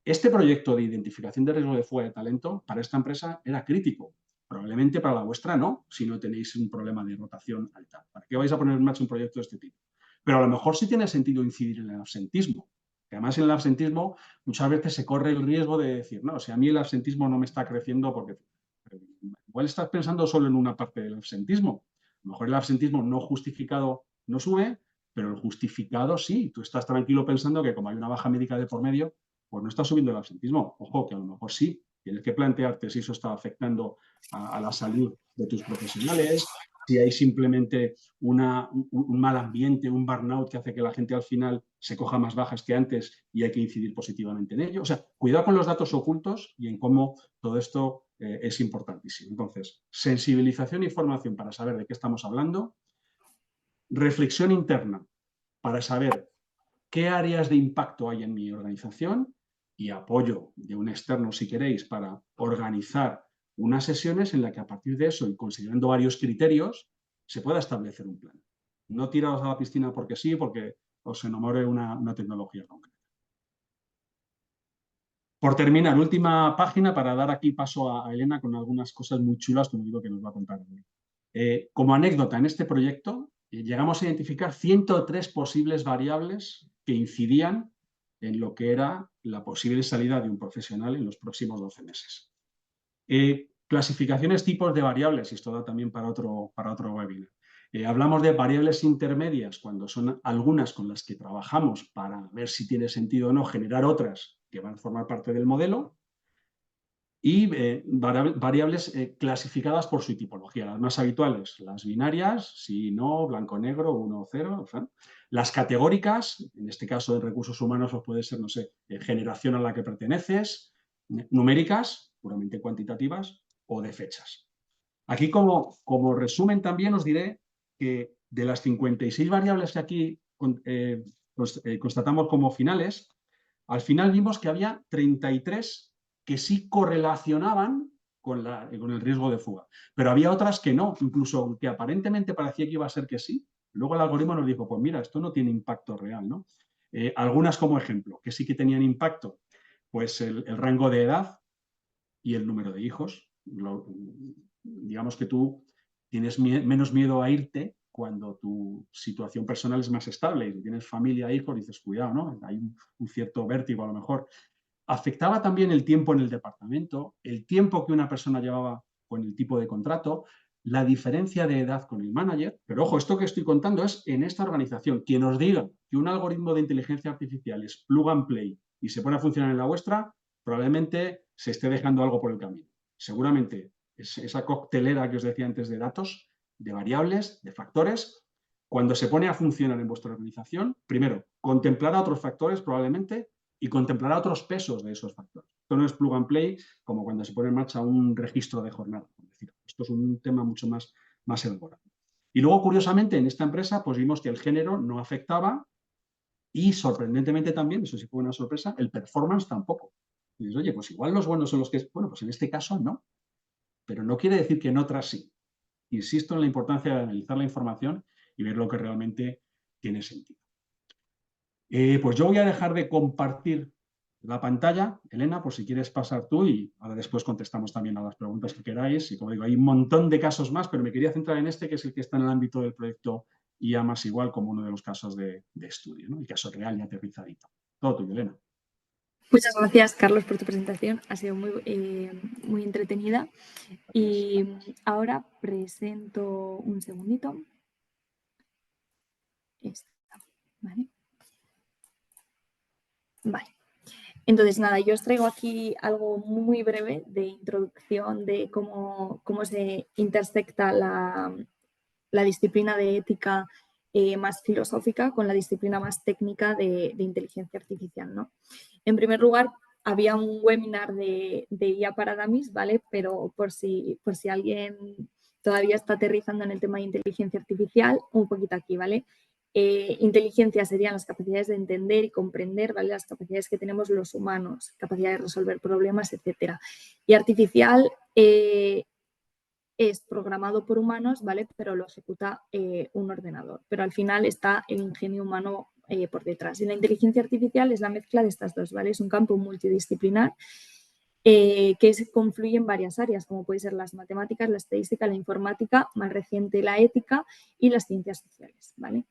Este proyecto de identificación de riesgo de fuga de talento para esta empresa era crítico, Probablemente para la vuestra no, si no tenéis un problema de rotación alta. ¿Para qué vais a poner en marcha un proyecto de este tipo? Pero a lo mejor sí tiene sentido incidir en el absentismo. Que además en el absentismo muchas veces se corre el riesgo de decir, no, si a mí el absentismo no me está creciendo porque igual estás pensando solo en una parte del absentismo. A lo mejor el absentismo no justificado no sube, pero el justificado sí. Tú estás tranquilo pensando que como hay una baja médica de por medio, pues no está subiendo el absentismo. Ojo, que a lo mejor sí. Tienes que plantearte si eso está afectando a la salud de tus profesionales, si hay simplemente un mal ambiente, un burnout que hace que la gente al final se coja más bajas que antes y hay que incidir positivamente en ello. O sea, cuidado con los datos ocultos y en cómo todo esto es importantísimo. Entonces, sensibilización y formación para saber de qué estamos hablando, reflexión interna para saber qué áreas de impacto hay en mi organización y apoyo de un externo, si queréis, para organizar unas sesiones en las que a partir de eso y considerando varios criterios se pueda establecer un plan. No tiraros a la piscina porque sí, porque os enamore una tecnología concreta. Por terminar, última página para dar aquí paso a Elena con algunas cosas muy chulas, como digo, que nos va a contar. Como anécdota, en este proyecto llegamos a identificar 103 posibles variables que incidían en lo que era la posible salida de un profesional en los próximos 12 meses. Clasificaciones, tipos de variables, y esto da también para otro webinar. Hablamos de variables intermedias cuando son algunas con las que trabajamos para ver si tiene sentido o no generar otras que van a formar parte del modelo. Y variables clasificadas por su tipología. Las más habituales, las binarias, sí, no, blanco, negro, 1 o 0. Las categóricas, en este caso en recursos humanos, pues puede ser, no sé, generación a la que perteneces, numéricas, puramente cuantitativas, o de fechas. Aquí como resumen también os diré que de las 56 variables que aquí constatamos como finales, al final vimos que había 33 que sí correlacionaban con el riesgo de fuga. Pero había otras que no, incluso aunque aparentemente parecía que iba a ser que sí, luego el algoritmo nos dijo, pues mira, esto no tiene impacto real, ¿no? Algunas como ejemplo, que sí que tenían impacto, pues el rango de edad y el número de hijos. Digamos que tú tienes menos miedo a irte cuando tu situación personal es más estable y si tienes familia, hijos, dices, cuidado, ¿no? Hay un cierto vértigo a lo mejor. Afectaba también el tiempo en el departamento, el tiempo que una persona llevaba con el tipo de contrato, la diferencia de edad con el manager. Pero ojo, esto que estoy contando es en esta organización. Quien os diga que un algoritmo de inteligencia artificial es plug and play y se pone a funcionar en la vuestra, probablemente se esté dejando algo por el camino. Seguramente esa coctelera que os decía antes de datos, de variables, de factores, cuando se pone a funcionar en vuestra organización, primero, contemplará otros factores probablemente y contemplará otros pesos de esos factores. Esto no es plug and play como cuando se pone en marcha un registro de jornada. Esto es un tema mucho más elaborado. Y luego, curiosamente, en esta empresa pues vimos que el género no afectaba y, sorprendentemente también, eso sí fue una sorpresa, el performance tampoco. Y dices, oye, pues igual los buenos son los que... Bueno, pues en este caso no. Pero no quiere decir que en otras sí. Insisto en la importancia de analizar la información y ver lo que realmente tiene sentido. Pues yo voy a dejar de compartir la pantalla, Elena, por si quieres pasar tú y ahora después contestamos también a las preguntas que queráis. Y como digo, hay un montón de casos más, pero me quería centrar en este, que es el que está en el ámbito del proyecto IA más igual como uno de los casos de estudio, ¿no? El caso real y aterrizadito. Todo tuyo, Elena. Muchas gracias, Carlos, por tu presentación. Ha sido muy entretenida. Y ahora presento un segundito. Esta, ¿vale? Vale. Entonces, nada, yo os traigo aquí algo muy breve de introducción de cómo se intersecta la disciplina de ética más filosófica con la disciplina más técnica de inteligencia artificial, ¿no? En primer lugar, había un webinar de IA para Dummies, ¿vale? Pero por si alguien todavía está aterrizando en el tema de inteligencia artificial, un poquito aquí, ¿vale? Inteligencia serían las capacidades de entender y comprender, ¿vale? Las capacidades que tenemos los humanos, capacidad de resolver problemas, etcétera. Y artificial es programado por humanos, ¿vale? Pero lo ejecuta un ordenador. Pero al final está el ingenio humano por detrás. Y la inteligencia artificial es la mezcla de estas dos, ¿vale? Es un campo multidisciplinar que se confluyen en varias áreas, como pueden ser las matemáticas, la estadística, la informática, más reciente la ética y las ciencias sociales, ¿vale?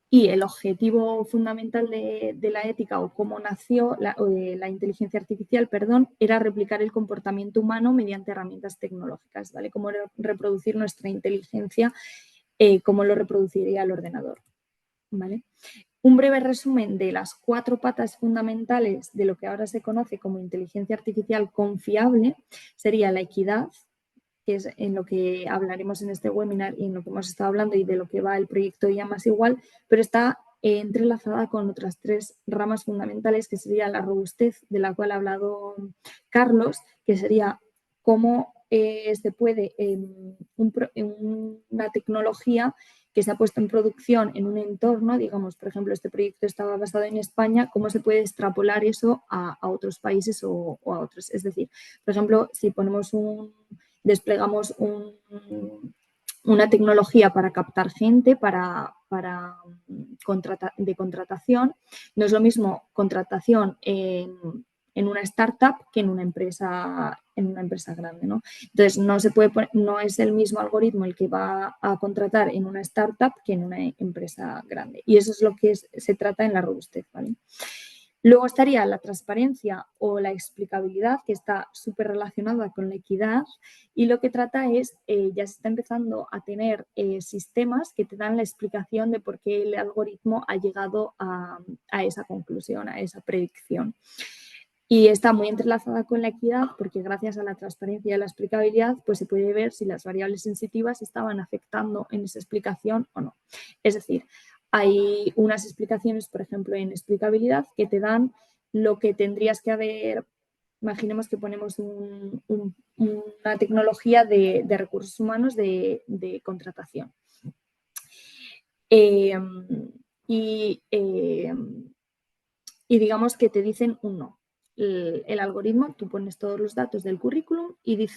Y el objetivo fundamental de la ética, o cómo nació la inteligencia artificial, perdón, era replicar el comportamiento humano mediante herramientas tecnológicas, ¿vale? Cómo reproducir nuestra inteligencia, cómo lo reproduciría el ordenador, ¿vale? Un breve resumen de las 4 patas fundamentales de lo que ahora se conoce como inteligencia artificial confiable sería la equidad, que es en lo que hablaremos en este webinar y en lo que hemos estado hablando y de lo que va el proyecto IA más igual, pero está entrelazada con otras 3 ramas fundamentales, que sería la robustez, de la cual ha hablado Carlos, que sería cómo se puede una tecnología que se ha puesto en producción en un entorno, digamos, por ejemplo, este proyecto estaba basado en España, cómo se puede extrapolar eso a otros países o a otros. Es decir, por ejemplo, si desplegamos una tecnología para captar gente, de contratación, no es lo mismo contratación en una startup que en una empresa grande, ¿no? Entonces, no es el mismo algoritmo el que va a contratar en una startup que en una empresa grande. Y eso es lo que se trata en la robustez, ¿vale? Luego estaría la transparencia o la explicabilidad, que está súper relacionada con la equidad, y lo que trata es, ya se está empezando a tener sistemas que te dan la explicación de por qué el algoritmo ha llegado a esa conclusión, a esa predicción. Y está muy entrelazada con la equidad porque gracias a la transparencia y a la explicabilidad pues se puede ver si las variables sensitivas estaban afectando en esa explicación o no. Es decir, hay unas explicaciones, por ejemplo, en explicabilidad que te dan lo que tendrías que haber. Imaginemos que ponemos una tecnología de recursos humanos de contratación. Y digamos que te dicen un no. El algoritmo, tú pones todos los datos del currículum y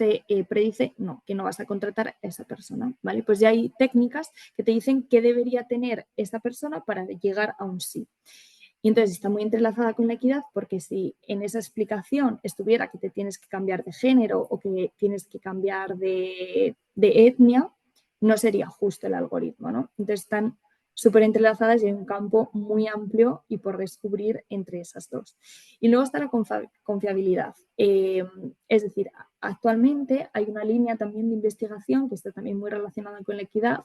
predice no, que no vas a contratar a esa persona, ¿vale? Pues ya hay técnicas que te dicen qué debería tener esa persona para llegar a un sí. Y entonces está muy entrelazada con la equidad porque si en esa explicación estuviera que te tienes que cambiar de género o que tienes que cambiar de etnia, no sería justo el algoritmo, ¿no? Entonces están súper entrelazadas y hay un campo muy amplio y por descubrir entre esas dos. Y luego está la confiabilidad. Es decir, actualmente hay una línea también de investigación que está también muy relacionada con la equidad,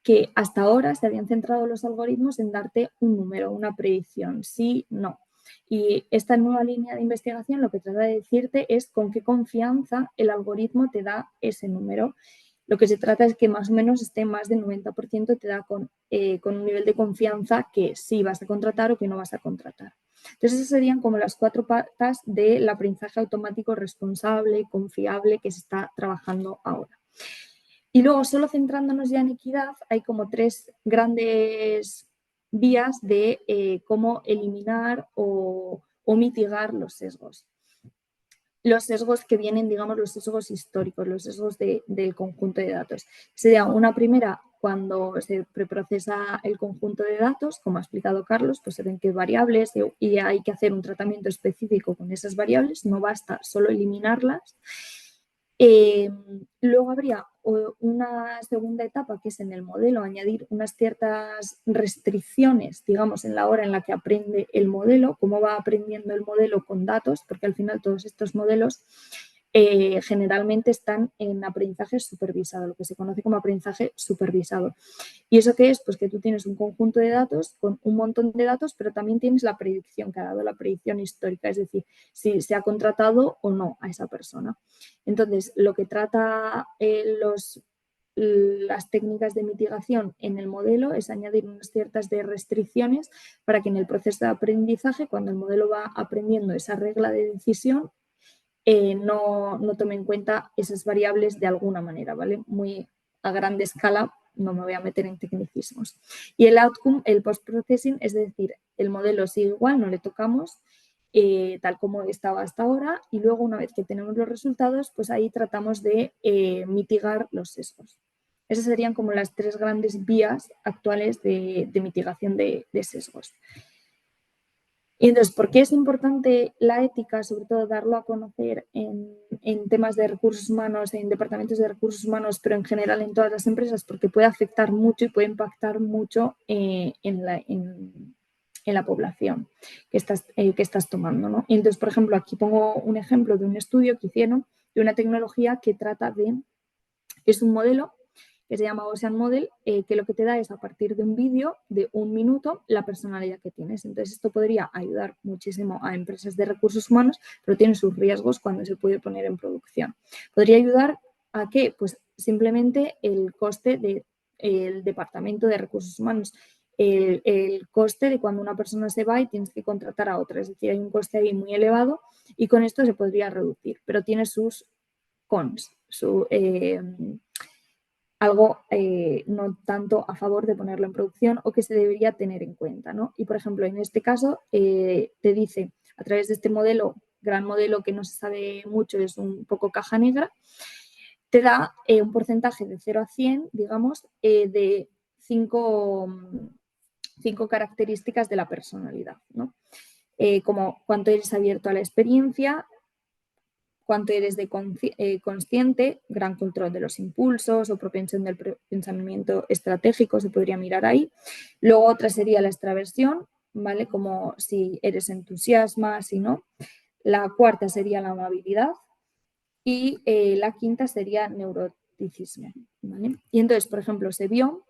que hasta ahora se habían centrado los algoritmos en darte un número, una predicción, sí, no. Y esta nueva línea de investigación lo que trata de decirte es con qué confianza el algoritmo te da ese número. Lo que se trata es que más o menos esté más del 90% te da con un nivel de confianza que sí vas a contratar o que no vas a contratar. Entonces esas serían como las 4 patas del aprendizaje automático responsable, confiable que se está trabajando ahora. Y luego, solo centrándonos ya en equidad, hay como 3 grandes vías de cómo eliminar o mitigar los sesgos. Los sesgos que vienen, digamos, los sesgos históricos, los sesgos del conjunto de datos. Sería una primera, cuando se preprocesa el conjunto de datos, como ha explicado Carlos, pues se ven qué variables y hay que hacer un tratamiento específico con esas variables, no basta solo eliminarlas. Luego habría una segunda etapa que es en el modelo, añadir unas ciertas restricciones, digamos, en la hora en la que aprende el modelo, cómo va aprendiendo el modelo con datos, porque al final todos estos modelos generalmente están en aprendizaje supervisado, lo que se conoce como aprendizaje supervisado. ¿Y eso qué es? Pues que tú tienes un conjunto de datos con un montón de datos, pero también tienes la predicción que ha dado, la predicción histórica, es decir, si se ha contratado o no a esa persona. Entonces, lo que trata las técnicas de mitigación en el modelo es añadir unas ciertas de restricciones para que en el proceso de aprendizaje, cuando el modelo va aprendiendo esa regla de decisión, no tome en cuenta esas variables de alguna manera, ¿vale? Muy a grande escala, no me voy a meter en tecnicismos. Y el outcome, el post-processing, es decir, el modelo sigue igual, no le tocamos, tal como estaba hasta ahora, y luego una vez que tenemos los resultados, pues ahí tratamos de mitigar los sesgos. Esas serían como las 3 grandes vías actuales de mitigación de sesgos. Y entonces, ¿por qué es importante la ética? Sobre todo darlo a conocer en temas de recursos humanos, en departamentos de recursos humanos, pero en general en todas las empresas, porque puede afectar mucho y puede impactar mucho en la población que estás tomando, ¿no? Y entonces, por ejemplo, aquí pongo un ejemplo de un estudio que hicieron de una tecnología que trata es un modelo que se llama Ocean Model, que lo que te da es a partir de un vídeo de 1 minuto la personalidad que tienes. Entonces esto podría ayudar muchísimo a empresas de recursos humanos, pero tiene sus riesgos cuando se puede poner en producción. Podría ayudar a que, pues simplemente el coste del departamento de recursos humanos, el coste de cuando una persona se va y tienes que contratar a otra, es decir, hay un coste ahí muy elevado y con esto se podría reducir, pero tiene sus cons, algo no tanto a favor de ponerlo en producción o que se debería tener en cuenta, ¿no? Y, por ejemplo, en este caso te dice, a través de este modelo, gran modelo que no se sabe mucho, es un poco caja negra, te da un porcentaje de 0 a 100, digamos, de 5 características de la personalidad, ¿no? Como cuánto eres abierto a la experiencia, cuánto eres consciente, gran control de los impulsos o propensión del pensamiento estratégico, se podría mirar ahí. Luego otra sería la extraversión, ¿vale? Como si eres entusiasma, si no. La cuarta sería la amabilidad y la quinta sería neuroticismo, ¿vale? Y entonces, por ejemplo, se vio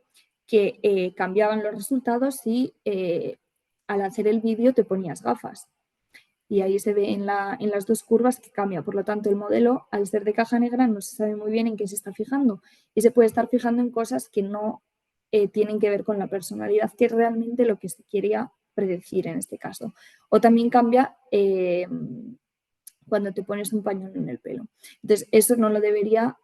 que cambiaban los resultados si al hacer el vídeo te ponías gafas. Y ahí se ve en las dos curvas que cambia. Por lo tanto, el modelo, al ser de caja negra, no se sabe muy bien en qué se está fijando. Y se puede estar fijando en cosas que no tienen que ver con la personalidad, que es realmente lo que se quería predecir en este caso. O también cambia cuando te pones un pañuelo en el pelo. Entonces, eso no debería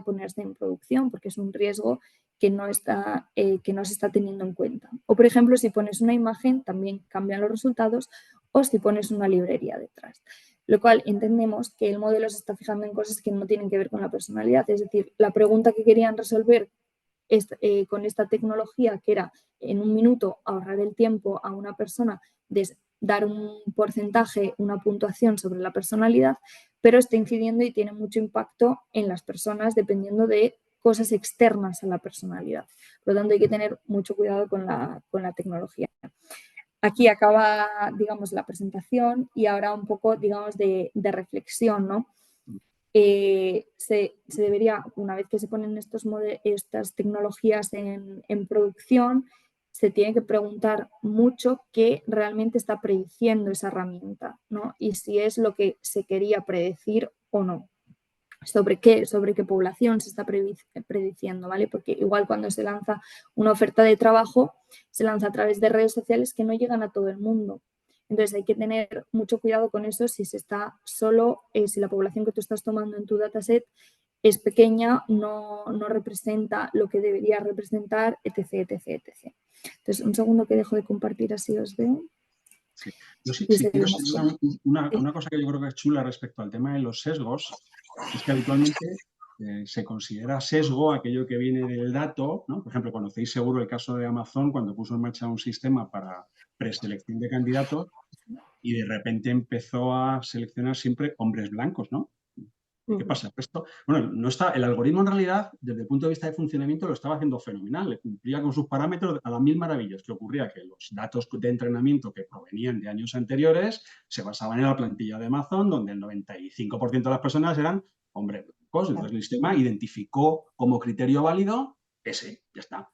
ponerse en producción porque es un riesgo que no se está teniendo en cuenta. O, por ejemplo, si pones una imagen, también cambian los resultados, o si pones una librería detrás. Lo cual entendemos que el modelo se está fijando en cosas que no tienen que ver con la personalidad. Es decir, la pregunta que querían resolver con esta tecnología, que era en 1 minuto ahorrar el tiempo a una persona de dar un porcentaje, una puntuación sobre la personalidad, pero está incidiendo y tiene mucho impacto en las personas dependiendo de cosas externas a la personalidad. Por lo tanto, hay que tener mucho cuidado con la tecnología. Aquí acaba, digamos, la presentación y ahora un poco, digamos, de reflexión, ¿no? Se debería, una vez que se ponen estas tecnologías en producción, se tiene que preguntar mucho qué realmente está prediciendo esa herramienta, ¿no? Y si es lo que se quería predecir o no. ¿Sobre qué población se está prediciendo, ¿vale? Porque igual cuando se lanza una oferta de trabajo, se lanza a través de redes sociales que no llegan a todo el mundo. Entonces hay que tener mucho cuidado con eso si si la población que tú estás tomando en tu dataset es pequeña, no representa lo que debería representar, etc, etc, etc. Entonces, un segundo que dejo de compartir, así os veo. Sí. Yo sí quiero señalar una cosa que yo creo que es chula respecto al tema de los sesgos, es que habitualmente se considera sesgo aquello que viene del dato, ¿no? Por ejemplo, conocéis seguro el caso de Amazon cuando puso en marcha un sistema para preselección de candidatos y de repente empezó a seleccionar siempre hombres blancos, ¿no? ¿Qué pasa? Esto, bueno, el algoritmo en realidad, desde el punto de vista de funcionamiento, lo estaba haciendo fenomenal, le cumplía con sus parámetros a las 1000 maravillas. Que ocurría que los datos de entrenamiento que provenían de años anteriores se basaban en la plantilla de Amazon, donde el 95% de las personas eran hombres blancos. Entonces el sistema identificó como criterio válido ese, ya está.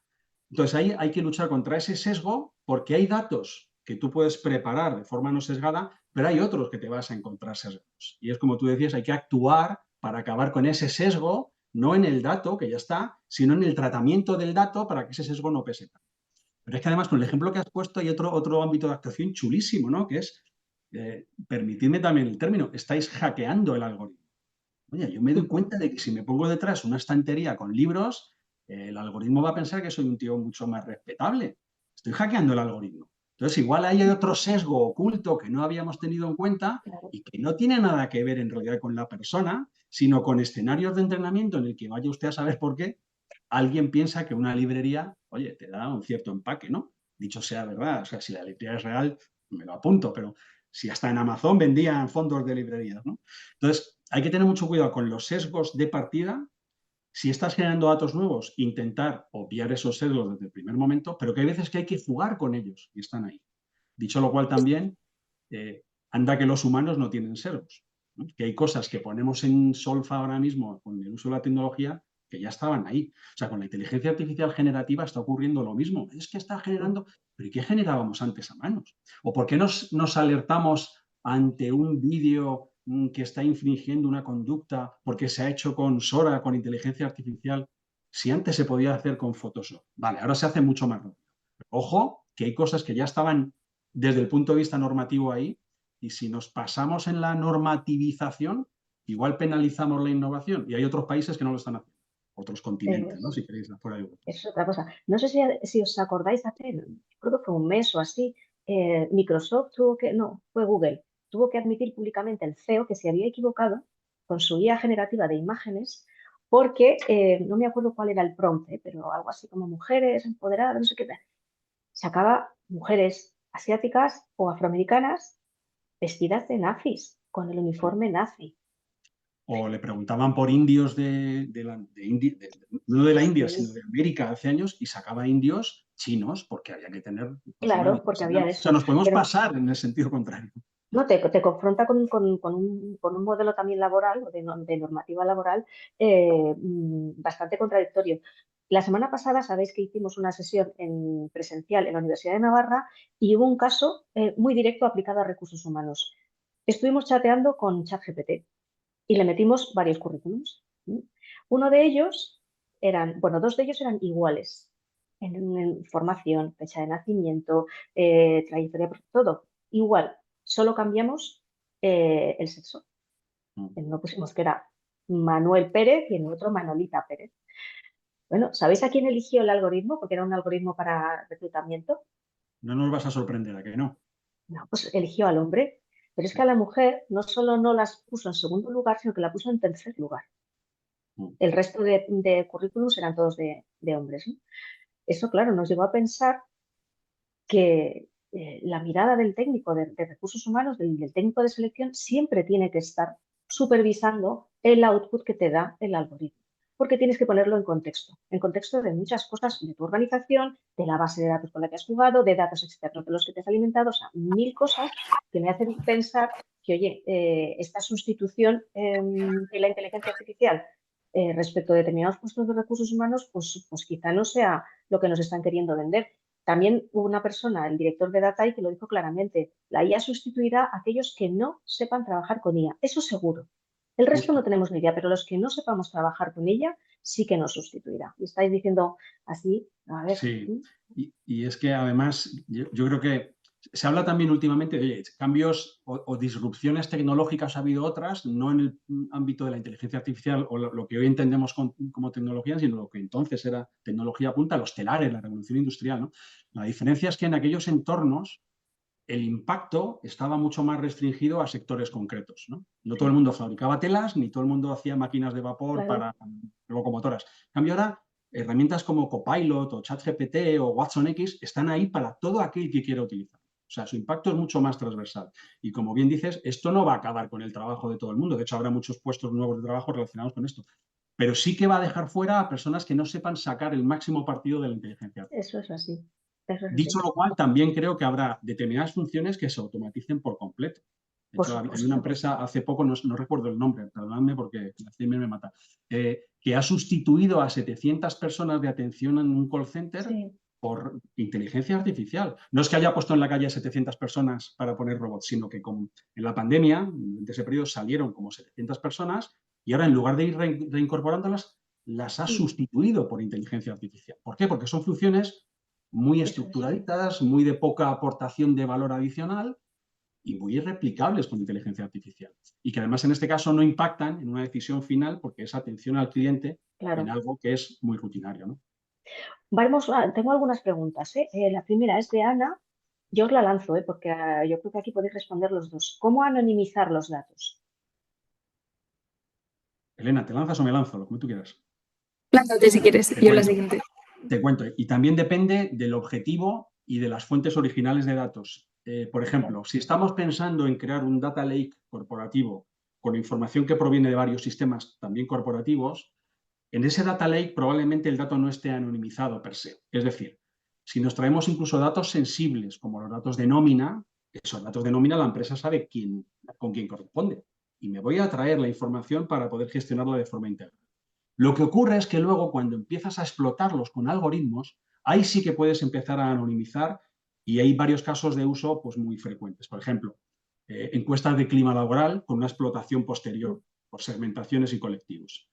Entonces ahí hay que luchar contra ese sesgo porque hay datos que tú puedes preparar de forma no sesgada, pero hay otros que te vas a encontrar sesgados. Y es como tú decías, hay que actuar para acabar con ese sesgo, no en el dato, que ya está, sino en el tratamiento del dato para que ese sesgo no pese tanto. Pero es que además, con el ejemplo que has puesto, hay otro ámbito de actuación chulísimo, ¿no? Que es, permitidme también el término, estáis hackeando el algoritmo. Oye, yo me doy cuenta de que si me pongo detrás una estantería con libros, el algoritmo va a pensar que soy un tío mucho más respetable. Estoy hackeando el algoritmo. Entonces, igual hay otro sesgo oculto que no habíamos tenido en cuenta y que no tiene nada que ver en realidad con la persona, sino con escenarios de entrenamiento en el que vaya usted a saber por qué alguien piensa que una librería, oye, te da un cierto empaque, ¿no? Dicho sea verdad, o sea, si la librería es real, me lo apunto, pero si hasta en Amazon vendían fondos de librerías, ¿no? Entonces, hay que tener mucho cuidado con los sesgos de partida. Si estás generando datos nuevos, intentar obviar esos sesgos desde el primer momento, pero que hay veces que hay que jugar con ellos y están ahí. Dicho lo cual también, anda que los humanos no tienen sesgos, ¿no? Que hay cosas que ponemos en solfa ahora mismo con el uso de la tecnología que ya estaban ahí. O sea, con la inteligencia artificial generativa está ocurriendo lo mismo. Es que está generando, pero ¿y qué generábamos antes a manos? ¿O por qué nos alertamos ante un vídeo que está infringiendo una conducta porque se ha hecho con Sora, con inteligencia artificial, si antes se podía hacer con Photoshop? Vale, ahora se hace mucho más rápido. Pero ojo, que hay cosas que ya estaban desde el punto de vista normativo ahí, y si nos pasamos en la normativización, igual penalizamos la innovación, y hay otros países que no lo están haciendo, otros continentes, ¿no? Si queréis, por ahí. Es otra cosa. No sé si os acordáis, creo que fue un mes o así, Microsoft fue Google, tuvo que admitir públicamente el CEO que se había equivocado con su guía generativa de imágenes porque, no me acuerdo cuál era el prompt, pero algo así como mujeres empoderadas, no sé qué. Sacaba mujeres asiáticas o afroamericanas vestidas de nazis, con el uniforme nazi. O le preguntaban por indios no de la India, sino de América hace años, y sacaba indios chinos, porque había que tener... Claro, porque había eso. O sea, nos podemos pasar en el sentido contrario. No, te confronta con un modelo también laboral, de normativa laboral, bastante contradictorio. La semana pasada sabéis que hicimos una sesión presencial en la Universidad de Navarra y hubo un caso muy directo aplicado a recursos humanos. Estuvimos chateando con ChatGPT y le metimos varios currículums. Dos de ellos eran iguales en formación, fecha de nacimiento, trayectoria, todo igual. Solo cambiamos el sexo. En uno pusimos que era Manuel Pérez y en el otro Manolita Pérez. Bueno, ¿sabéis a quién eligió el algoritmo? Porque era un algoritmo para reclutamiento. No nos vas a sorprender, ¿a que no? No, pues eligió al hombre. Pero es que a la mujer no solo no las puso en segundo lugar, sino que la puso en tercer lugar. El resto de currículums eran todos de hombres, ¿no? Eso, claro, nos llevó a pensar que la mirada del técnico de recursos humanos, del técnico de selección, siempre tiene que estar supervisando el output que te da el algoritmo, porque tienes que ponerlo en contexto de muchas cosas de tu organización, de la base de datos con la que has jugado, de datos externos de los que te has alimentado, o sea, 1000 cosas que me hacen pensar que, oye, esta sustitución de la inteligencia artificial respecto a determinados puestos de recursos humanos, pues quizá no sea lo que nos están queriendo vender. También hubo una persona, el director de Data, que lo dijo claramente, la IA sustituirá a aquellos que no sepan trabajar con IA, eso seguro. El resto no tenemos ni idea, pero los que no sepamos trabajar con ella sí que nos sustituirá. Y estáis diciendo así, a ver. Sí, y es que además yo creo que se habla también últimamente de cambios o disrupciones tecnológicas, ha habido otras, no en el ámbito de la inteligencia artificial o lo que hoy entendemos como tecnología, sino lo que entonces era tecnología punta, los telares, la revolución industrial, ¿no? La diferencia es que en aquellos entornos el impacto estaba mucho más restringido a sectores concretos, ¿no? No todo el mundo fabricaba telas, ni todo el mundo hacía máquinas de vapor para locomotoras. En cambio ahora, herramientas como Copilot o ChatGPT o Watson X están ahí para todo aquel que quiera utilizar. O sea, su impacto es mucho más transversal. Y como bien dices, esto no va a acabar con el trabajo de todo el mundo. De hecho, habrá muchos puestos nuevos de trabajo relacionados con esto. Pero sí que va a dejar fuera a personas que no sepan sacar el máximo partido de la inteligencia artificial. Eso es así. Dicho lo cual, también creo que habrá determinadas funciones que se automaticen por completo. De hecho, hay una empresa hace poco, no recuerdo el nombre, perdonadme porque la CM me mata, que ha sustituido a 700 personas de atención en un call center por inteligencia artificial. No es que haya puesto en la calle a 700 personas para poner robots, sino que en la pandemia, en ese periodo salieron como 700 personas y ahora en lugar de ir reincorporándolas, las ha sustituido por inteligencia artificial. ¿Por qué? Porque son funciones muy estructuraditas, muy de poca aportación de valor adicional y muy replicables con inteligencia artificial. Y que además en este caso no impactan en una decisión final porque es atención al cliente en algo que es muy rutinario, ¿no? Tengo algunas preguntas. La primera es de Ana. Yo os la lanzo, porque yo creo que aquí podéis responder los dos. ¿Cómo anonimizar los datos? Elena, ¿te lanzas o me lanzo? Lo que tú quieras. Lánzate si quieres, yo la siguiente. Te cuento. Y también depende del objetivo y de las fuentes originales de datos. por ejemplo, si estamos pensando en crear un data lake corporativo con información que proviene de varios sistemas también corporativos, en ese data lake probablemente el dato no esté anonimizado per se. Es decir, si nos traemos incluso datos sensibles como los datos de nómina, esos datos de nómina la empresa sabe con quién corresponde y me voy a traer la información para poder gestionarla de forma integral. Lo que ocurre es que luego cuando empiezas a explotarlos con algoritmos, ahí sí que puedes empezar a anonimizar y hay varios casos de uso pues, muy frecuentes. Por ejemplo, encuestas de clima laboral con una explotación posterior por segmentaciones y colectivos.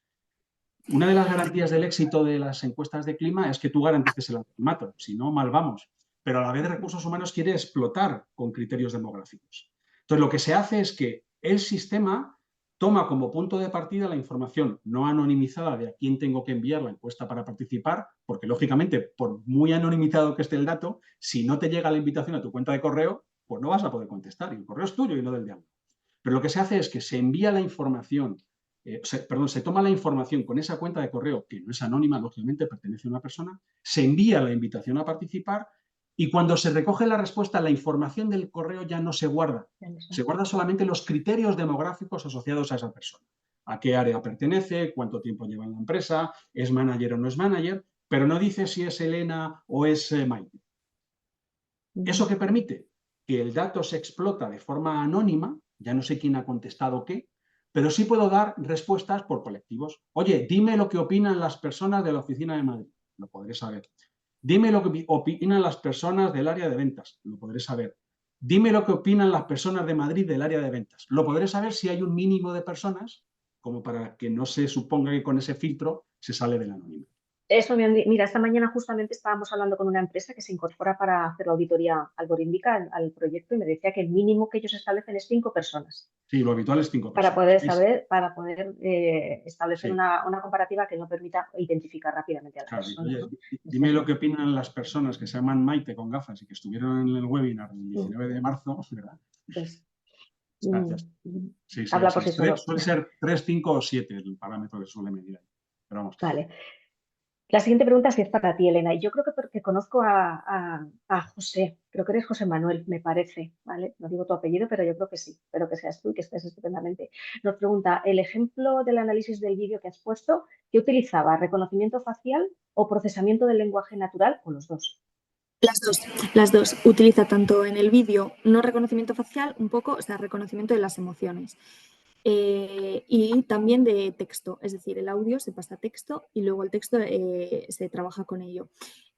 Una de las garantías del éxito de las encuestas de clima es que tú garantices el anonimato, si no, mal vamos. Pero a la vez Recursos Humanos quiere explotar con criterios demográficos. Entonces, lo que se hace es que el sistema toma como punto de partida la información no anonimizada de a quién tengo que enviar la encuesta para participar, porque lógicamente, por muy anonimizado que esté el dato, si no te llega la invitación a tu cuenta de correo, pues no vas a poder contestar. Y el correo es tuyo y no del de alguien. Pero lo que se hace es que se envía la información, se toma la información con esa cuenta de correo, que no es anónima, lógicamente pertenece a una persona, se envía la invitación a participar y cuando se recoge la respuesta, la información del correo ya no se guarda. Se guardan solamente los criterios demográficos asociados a esa persona. A qué área pertenece, cuánto tiempo lleva en la empresa, es manager o no es manager, pero no dice si es Elena o es Maite. ¿Eso qué permite? Que el dato se explota de forma anónima, ya no sé quién ha contestado qué, pero sí puedo dar respuestas por colectivos. Oye, dime lo que opinan las personas de la oficina de Madrid, lo podré saber. Dime lo que opinan las personas del área de ventas, lo podré saber. Dime lo que opinan las personas de Madrid del área de ventas. Lo podré saber si hay un mínimo de personas, como para que no se suponga que con ese filtro se sale del anónimo. Eso mira, esta mañana justamente estábamos hablando con una empresa que se incorpora para hacer la auditoría algorítmica al proyecto y me decía que el mínimo que ellos establecen es 5 personas. Sí, lo habitual es 5 Para personas. para poder establecer Sí. una comparativa que no permita identificar rápidamente a la Claro, persona. oye, ¿no? dime lo que opinan las personas que se llaman Maite con gafas y que estuvieron en el webinar el 19 de marzo, ¿verdad? Pues, sí, habla por sí. sí solo. Suele ser 3, 5 o 7 el parámetro que suele medir. Pero vamos. Vale. La siguiente pregunta es para ti, Elena, y yo creo que porque conozco a José, creo que eres José Manuel, me parece, ¿vale? No digo tu apellido, pero yo creo que sí, espero que seas tú y que estés estupendamente. Nos pregunta, el ejemplo del análisis del vídeo que has puesto, ¿qué utilizaba? ¿Reconocimiento facial o procesamiento del lenguaje natural o los dos? Las dos. Utiliza tanto en el vídeo, no reconocimiento facial, un poco, o sea, reconocimiento de las emociones. Y también de texto, es decir, el audio se pasa a texto y luego el texto se trabaja con ello.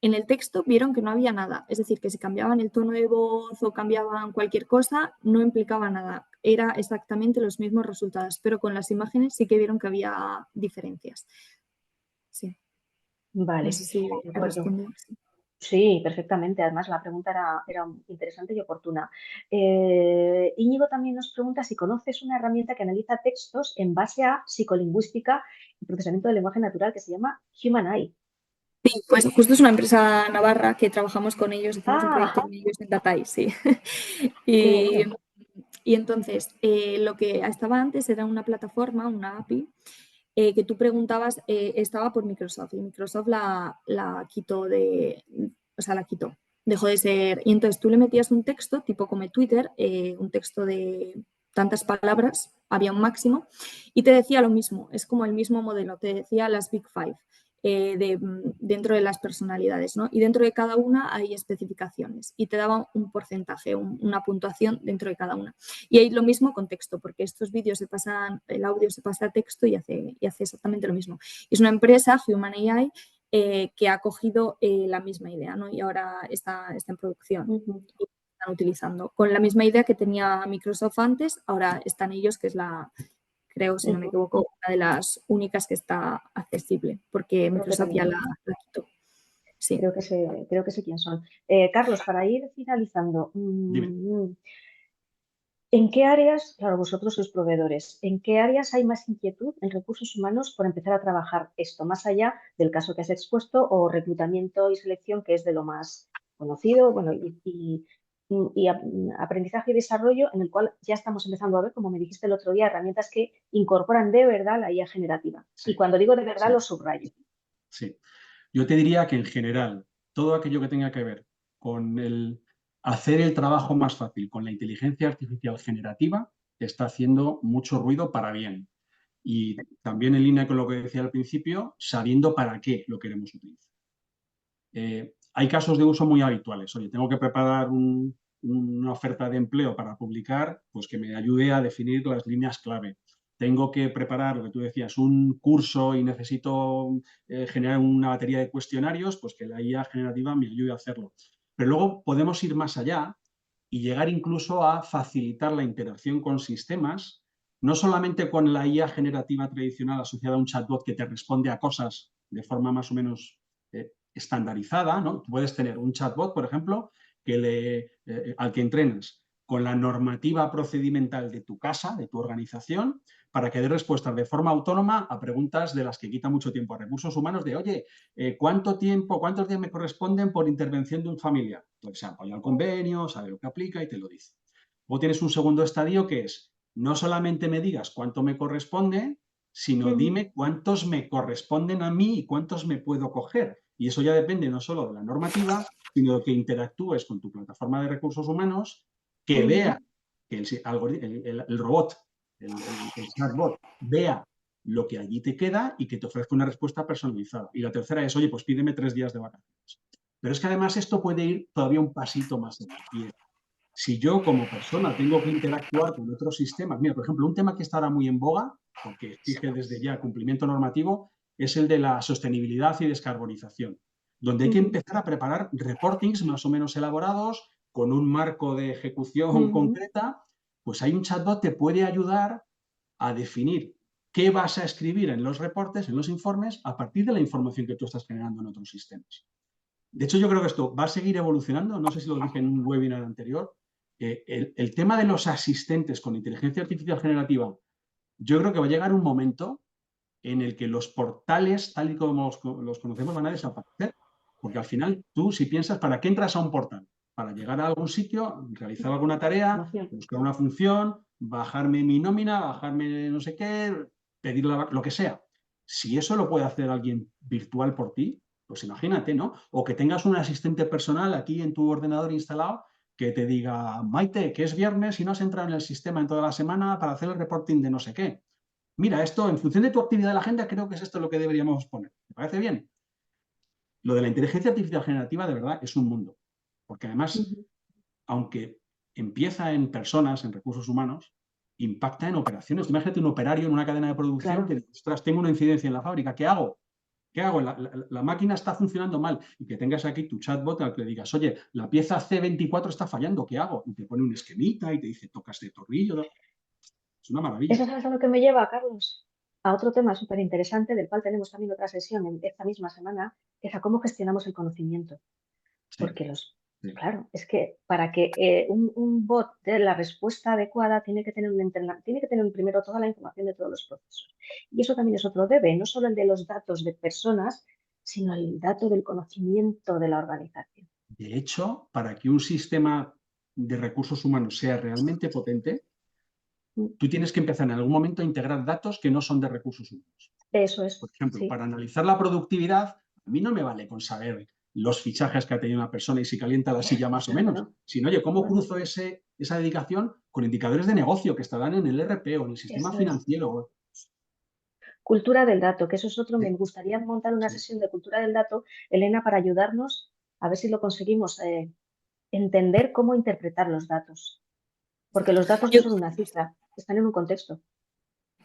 En el texto vieron que no había nada, es decir, que si cambiaban el tono de voz o cambiaban cualquier cosa, no implicaba nada, era exactamente los mismos resultados, pero con las imágenes sí que vieron que había diferencias. Sí. Vale, No sé si de acuerdo. respondió. Sí, perfectamente. Además, la pregunta era interesante y oportuna. Íñigo también nos pregunta si conoces una herramienta que analiza textos en base a psicolingüística y procesamiento del lenguaje natural que se llama Human Eye. Sí, pues justo es una empresa navarra que trabajamos con ellos, hicimos un proyecto con ellos en Datai, sí. Y entonces, lo que estaba antes era una plataforma, una API, que tú preguntabas, estaba por Microsoft y Microsoft la quitó la quitó, dejó de ser. Y entonces tú le metías un texto, tipo como Twitter, un texto de tantas palabras, había un máximo, y te decía lo mismo, es como el mismo modelo, te decía las Big Five. Dentro de las personalidades, ¿no? Y dentro de cada una hay especificaciones y te daba un porcentaje, una puntuación dentro de cada una. Y hay lo mismo con texto, porque estos vídeos el audio se pasa a texto y hace exactamente lo mismo. Es una empresa, Human AI, que ha cogido la misma idea, ¿no? Y ahora está en producción. Y están utilizando. Con la misma idea que tenía Microsoft antes, ahora están ellos, que es creo, si no me equivoco, una de las únicas que está accesible, porque Microsoft ya la quitó. Sí. Creo que sé quién son. Carlos, para ir finalizando, ¿en qué áreas, claro, vosotros sois proveedores, en qué áreas hay más inquietud en recursos humanos por empezar a trabajar esto, más allá del caso que has expuesto o reclutamiento y selección, que es de lo más conocido, bueno, y aprendizaje y desarrollo, en el cual ya estamos empezando a ver, como me dijiste el otro día, herramientas que incorporan de verdad la IA generativa? Sí. Y cuando digo de verdad, lo subrayo. Sí. Yo te diría que en general, todo aquello que tenga que ver con el hacer el trabajo más fácil con la inteligencia artificial generativa está haciendo mucho ruido para bien. Y también en línea con lo que decía al principio, sabiendo para qué lo queremos utilizar. Hay casos de uso muy habituales. Oye, tengo que preparar una oferta de empleo para publicar, pues que me ayude a definir las líneas clave. Tengo que preparar, lo que tú decías, un curso y necesito generar una batería de cuestionarios, pues que la IA generativa me ayude a hacerlo. Pero luego podemos ir más allá y llegar incluso a facilitar la interacción con sistemas, no solamente con la IA generativa tradicional asociada a un chatbot que te responde a cosas de forma más o menos estandarizada, ¿no? Tú puedes tener un chatbot, por ejemplo, al que entrenas con la normativa procedimental de tu casa, de tu organización, para que dé respuestas de forma autónoma a preguntas de las que quita mucho tiempo a recursos humanos de, oye, ¿cuántos días me corresponden por intervención de un familiar? Pues se apoya al convenio, sabe lo que aplica y te lo dice. Luego tienes un segundo estadio que es, no solamente me digas cuánto me corresponde, sino dime cuántos me corresponden a mí y cuántos me puedo coger. Y eso ya depende no solo de la normativa, sino de que interactúes con tu plataforma de recursos humanos, que vea que el robot, el chatbot, vea lo que allí te queda y que te ofrezca una respuesta personalizada. Y la tercera es, oye, pues pídeme 3 días de vacaciones. Pero es que además esto puede ir todavía un pasito más allá. Y si yo como persona tengo que interactuar con otros sistemas, mira, por ejemplo, un tema que está ahora muy en boga, porque exige desde ya cumplimiento normativo, es el de la sostenibilidad y descarbonización, donde hay que empezar a preparar reportings más o menos elaborados, con un marco de ejecución concreta, pues hay un chatbot que te puede ayudar a definir qué vas a escribir en los reportes, en los informes, a partir de la información que tú estás generando en otros sistemas. De hecho, yo creo que esto va a seguir evolucionando, no sé si lo dije en un webinar anterior, el tema de los asistentes con inteligencia artificial generativa, yo creo que va a llegar un momento en el que los portales, tal y como los conocemos, van a desaparecer. Porque al final, tú, si piensas, ¿para qué entras a un portal? Para llegar a algún sitio, realizar alguna tarea, buscar una función, bajarme mi nómina, bajarme no sé qué, pedir lo que sea. Si eso lo puede hacer alguien virtual por ti, pues imagínate, ¿no? O que tengas un asistente personal aquí en tu ordenador instalado que te diga, Maite, que es viernes y no has entrado en el sistema en toda la semana para hacer el reporting de no sé qué. Mira, esto en función de tu actividad de la agenda, creo que es esto lo que deberíamos poner. ¿Te parece bien? Lo de la inteligencia artificial generativa, de verdad, es un mundo. Porque además, aunque empieza en personas, en recursos humanos, impacta en operaciones. Tú imagínate un operario en una cadena de producción que dice, ostras, tengo una incidencia en la fábrica, ¿qué hago? ¿Qué hago? La máquina está funcionando mal y que tengas aquí tu chatbot al que le digas, oye, la pieza C24 está fallando, ¿qué hago? Y te pone un esquemita y te dice, toca este tornillo. Es una maravilla. Eso es a lo que me lleva, Carlos, a otro tema súper interesante del cual tenemos también otra sesión en esta misma semana, que es a cómo gestionamos el conocimiento. Sí, Porque sí. claro, es que para que un bot dé la respuesta adecuada tiene que tener primero toda la información de todos los procesos. Y eso también es otro debe, no solo el de los datos de personas, sino el dato del conocimiento de la organización. De hecho, para que un sistema de recursos humanos sea realmente potente, tú tienes que empezar en algún momento a integrar datos que no son de recursos humanos. Eso es, Por ejemplo, sí. para analizar la productividad, a mí no me vale con saber los fichajes que ha tenido una persona y si calienta la silla más o menos, sino, oye, ¿cómo cruzo esa dedicación con indicadores de negocio que estarán en el ERP o en el sistema financiero? Cultura del dato, que eso es otro. Me gustaría montar una sesión de cultura del dato, Elena, para ayudarnos a ver si lo conseguimos entender cómo interpretar los datos. Porque los datos no son una cifra, están en un contexto.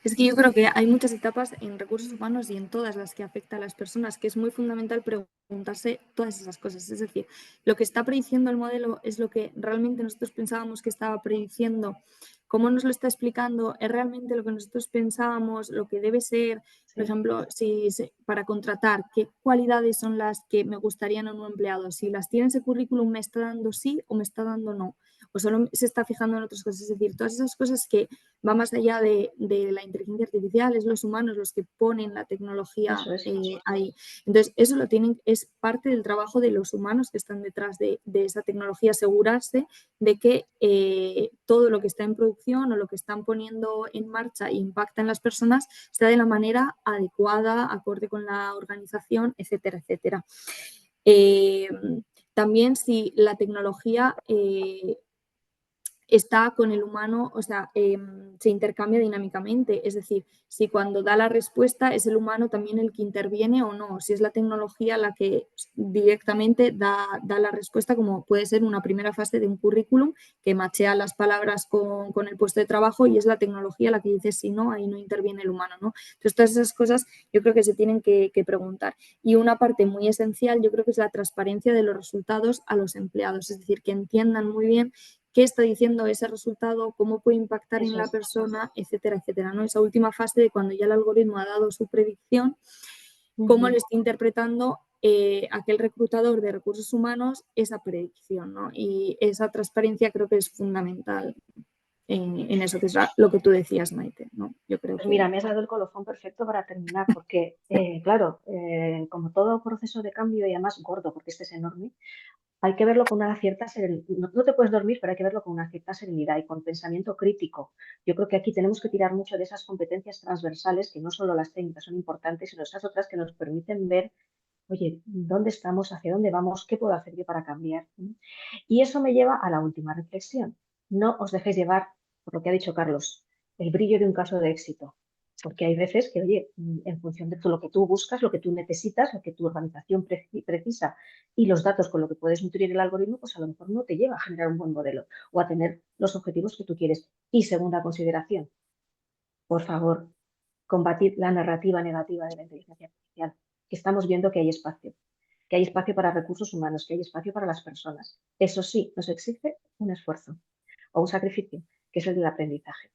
Es que yo creo que hay muchas etapas en recursos humanos y en todas las que afecta a las personas, que es muy fundamental preguntarse todas esas cosas. Es decir, lo que está prediciendo el modelo es lo que realmente nosotros pensábamos que estaba prediciendo. ¿Cómo nos lo está explicando? ¿Es realmente lo que nosotros pensábamos, lo que debe ser? Por ejemplo, para contratar, ¿qué cualidades son las que me gustarían en un empleado? Si las tiene ese currículum, ¿me está dando sí o me está dando no? O solo se está fijando en otras cosas. Es decir, todas esas cosas que van más allá de la inteligencia artificial, es los humanos los que ponen la tecnología ahí. Entonces, eso es parte del trabajo de los humanos que están detrás de esa tecnología, asegurarse de que todo lo que está en producción o lo que están poniendo en marcha e impacta en las personas está de la manera adecuada, acorde con la organización, etcétera, etcétera. también si la tecnología está con el humano, o sea, se intercambia dinámicamente. Es decir, si cuando da la respuesta es el humano también el que interviene o no, si es la tecnología la que directamente da la respuesta, como puede ser una primera fase de un currículum que machea las palabras con el puesto de trabajo y es la tecnología la que dice si no, ahí no interviene el humano, ¿no? Entonces, todas esas cosas yo creo que se tienen que preguntar. Y una parte muy esencial yo creo que es la transparencia de los resultados a los empleados, es decir, que entiendan muy bien qué está diciendo ese resultado, cómo puede impactar en la persona, etcétera, etcétera, ¿no? Esa última fase de cuando ya el algoritmo ha dado su predicción, cómo le está interpretando aquel reclutador de recursos humanos esa predicción, ¿no? Y esa transparencia creo que es fundamental en eso, que es lo que tú decías, Maite, ¿no? Yo creo Pues que... mira, me has dado el colofón perfecto para terminar, porque, claro, como todo proceso de cambio y además gordo, porque este es enorme, hay que verlo con una cierta serenidad. No te puedes dormir, pero hay que verlo con una cierta serenidad y con pensamiento crítico. Yo creo que aquí tenemos que tirar mucho de esas competencias transversales, que no solo las técnicas son importantes, sino esas otras que nos permiten ver, oye, ¿dónde estamos? ¿Hacia dónde vamos? ¿Qué puedo hacer yo para cambiar? Y eso me lleva a la última reflexión. No os dejéis llevar por lo que ha dicho Carlos, el brillo de un caso de éxito. Porque hay veces que, oye, en función de lo que tú buscas, lo que tú necesitas, lo que tu organización precisa y los datos con lo que puedes nutrir el algoritmo, pues a lo mejor no te lleva a generar un buen modelo o a tener los objetivos que tú quieres. Y segunda consideración, por favor, combatir la narrativa negativa de la inteligencia artificial, que estamos viendo que hay espacio para recursos humanos, que hay espacio para las personas. Eso sí, nos exige un esfuerzo o un sacrificio, que es el del aprendizaje.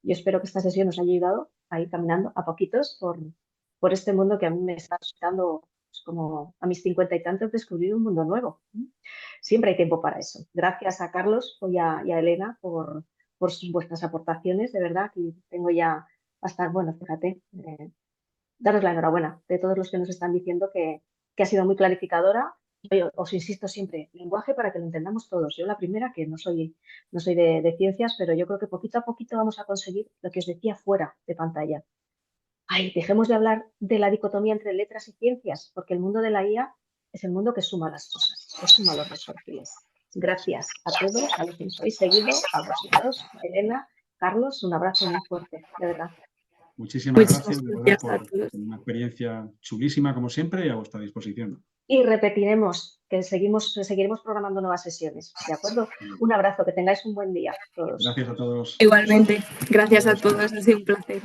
Yo espero que esta sesión nos haya ayudado a ir caminando a poquitos por este mundo que a mí me está resultando, pues, como a mis 50 y tantos, descubrir un mundo nuevo. Siempre hay tiempo para eso. Gracias a Carlos y a Elena por vuestras aportaciones. De verdad, que tengo ya hasta, bueno, fíjate, daros la enhorabuena de todos los que nos están diciendo que ha sido muy clarificadora. Yo os insisto siempre, lenguaje para que lo entendamos todos. Yo la primera, que no soy de ciencias, pero yo creo que poquito a poquito vamos a conseguir lo que os decía fuera de pantalla. Ay, dejemos de hablar de la dicotomía entre letras y ciencias, porque el mundo de la IA es el mundo que suma las cosas, que suma los dos perfiles. Gracias a todos, a los que nos habéis seguido, a vosotros, a Elena, Carlos, un abrazo muy fuerte, de verdad. Muchísimas gracias, de verdad, gracias a por todos. una experiencia chulísima, como siempre, y a vuestra disposición. Y repetiremos, que seguiremos programando nuevas sesiones, ¿de acuerdo? Un abrazo, que tengáis un buen día todos. Gracias a todos. Igualmente, gracias a Adiós. todos, ha sido un placer.